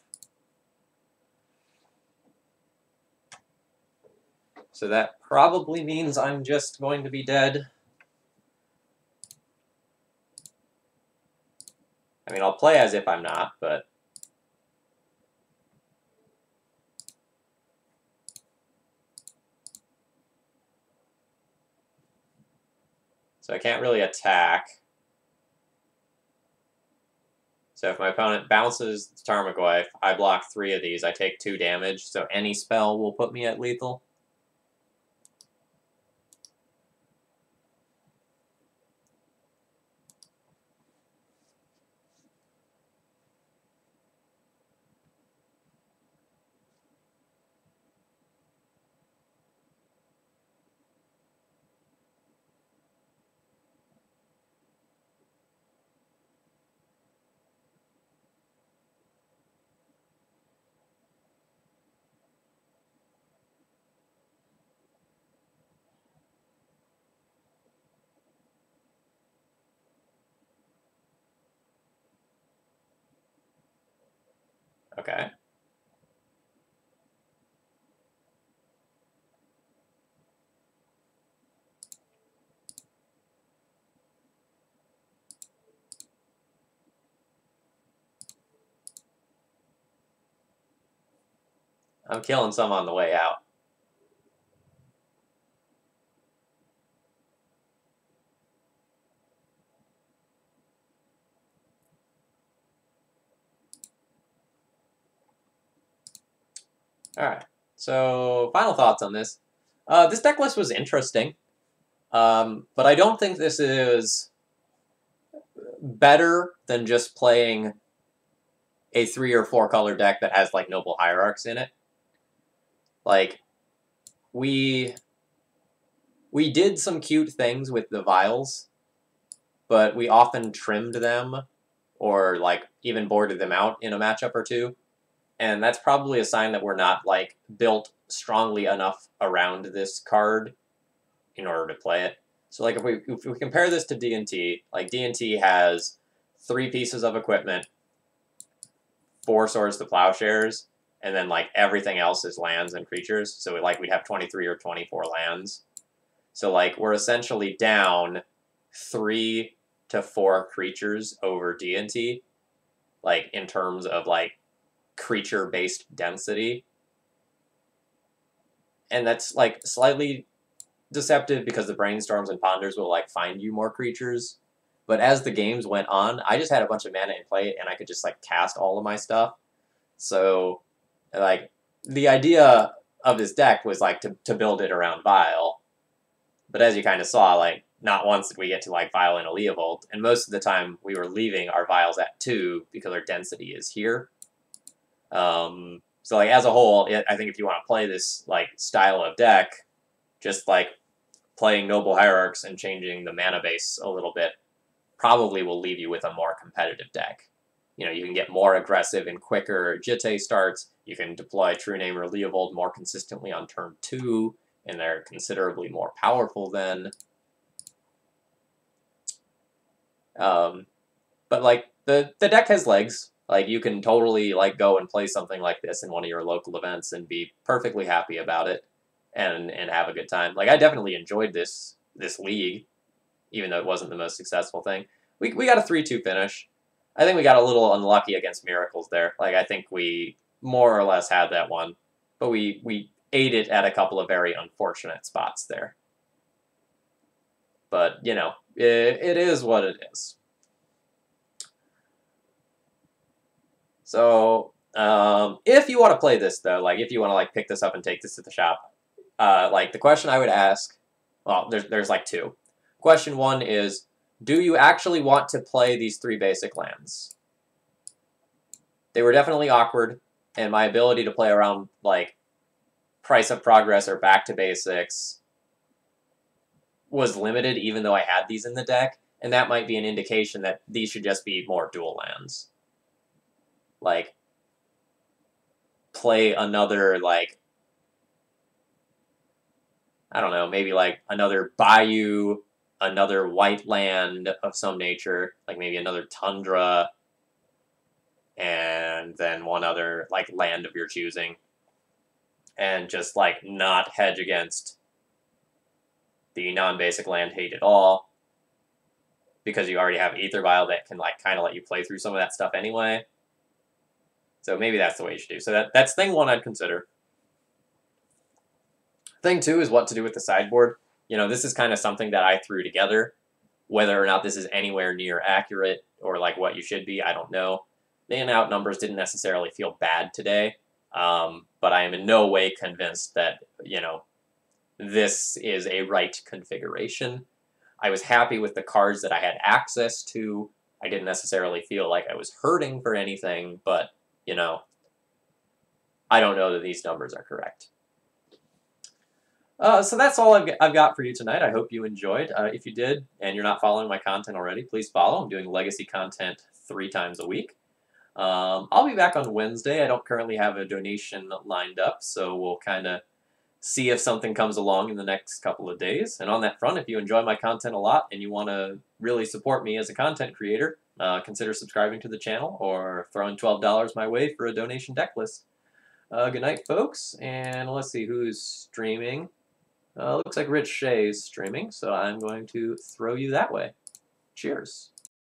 So that probably means I'm just going to be dead. I mean, I'll play as if I'm not, but... So I can't really attack. So if my opponent bounces Tarmogoyf, I block 3 of these, I take 2 damage, so any spell will put me at lethal. Okay. I'm killing some on the way out. Alright, so final thoughts on this. This deck list was interesting, but I don't think this is better than just playing a 3 or 4 color deck that has like Noble Hierarchs in it. Like, we did some cute things with the Vials, but we often trimmed them or like even boarded them out in a matchup or two. And that's probably a sign that we're not like built strongly enough around this card in order to play it. So like if we compare this to D&T, like D&T has 3 pieces of equipment, 4 swords to plowshares, and then like everything else is lands and creatures. So we'd have 23 or 24 lands. So like we're essentially down 3 to 4 creatures over D&T, like in terms of like creature-based density. And that's like slightly deceptive because the brainstorms and ponders will like find you more creatures. But as the games went on, I just had a bunch of mana in play and I could just like cast all of my stuff. So like the idea of this deck was like to build it around Vial. But as you kind of saw, like not once did we get to like Vial and a Leovold, and most of the time we were leaving our Vials at 2 because our density is here. So like as a whole, I think if you want to play this like style of deck, just like playing Noble Hierarchs and changing the mana base a little bit probably will leave you with a more competitive deck. You know, you can get more aggressive and quicker Jitte starts. You can deploy True Name or Leovold more consistently on turn 2, and they're considerably more powerful then. But like the deck has legs. Like you can totally like go and play something like this in one of your local events and be perfectly happy about it and have a good time. Like I definitely enjoyed this league, even though it wasn't the most successful thing. We got a 3-2 finish. I think we got a little unlucky against Miracles there. Like I think we more or less had that one, but we ate it at a couple of very unfortunate spots there. But you know, it is what it is. So if you want to play this though, like if you want to like pick this up and take this to the shop, like the question I would ask, well, there's like 2. Question 1 is, do you actually want to play these 3 basic lands? They were definitely awkward, and my ability to play around like Price of Progress or Back to Basics was limited, even though I had these in the deck, and that might be an indication that these should just be more dual lands. Like, play another, like, I don't know, maybe like another Bayou, another white land of some nature, like maybe another Tundra, and then one other like land of your choosing, and just like not hedge against the non-basic land hate at all, because you already have Aether Vial that can like kind of let you play through some of that stuff anyway. So maybe that's the way you should do. So that's thing 1 I'd consider. Thing 2 is what to do with the sideboard. You know, this is kind of something that I threw together. Whether or not this is anywhere near accurate or like what you should be, I don't know. The in-out numbers didn't necessarily feel bad today, but I am in no way convinced that, you know, this is a right configuration. I was happy with the cards that I had access to. I didn't necessarily feel like I was hurting for anything, but, you know, I don't know that these numbers are correct. So that's all I've got for you tonight. I hope you enjoyed. If you did, and you're not following my content already, please follow. I'm doing legacy content 3 times a week. I'll be back on Wednesday. I don't currently have a donation lined up, so we'll kind of see if something comes along in the next couple of days. And on that front, if you enjoy my content a lot and you want to really support me as a content creator, consider subscribing to the channel or throwing $12 my way for a donation deck list. Good night, folks, and let's see who's streaming. Looks like Rich Shea is streaming, so I'm going to throw you that way. Cheers.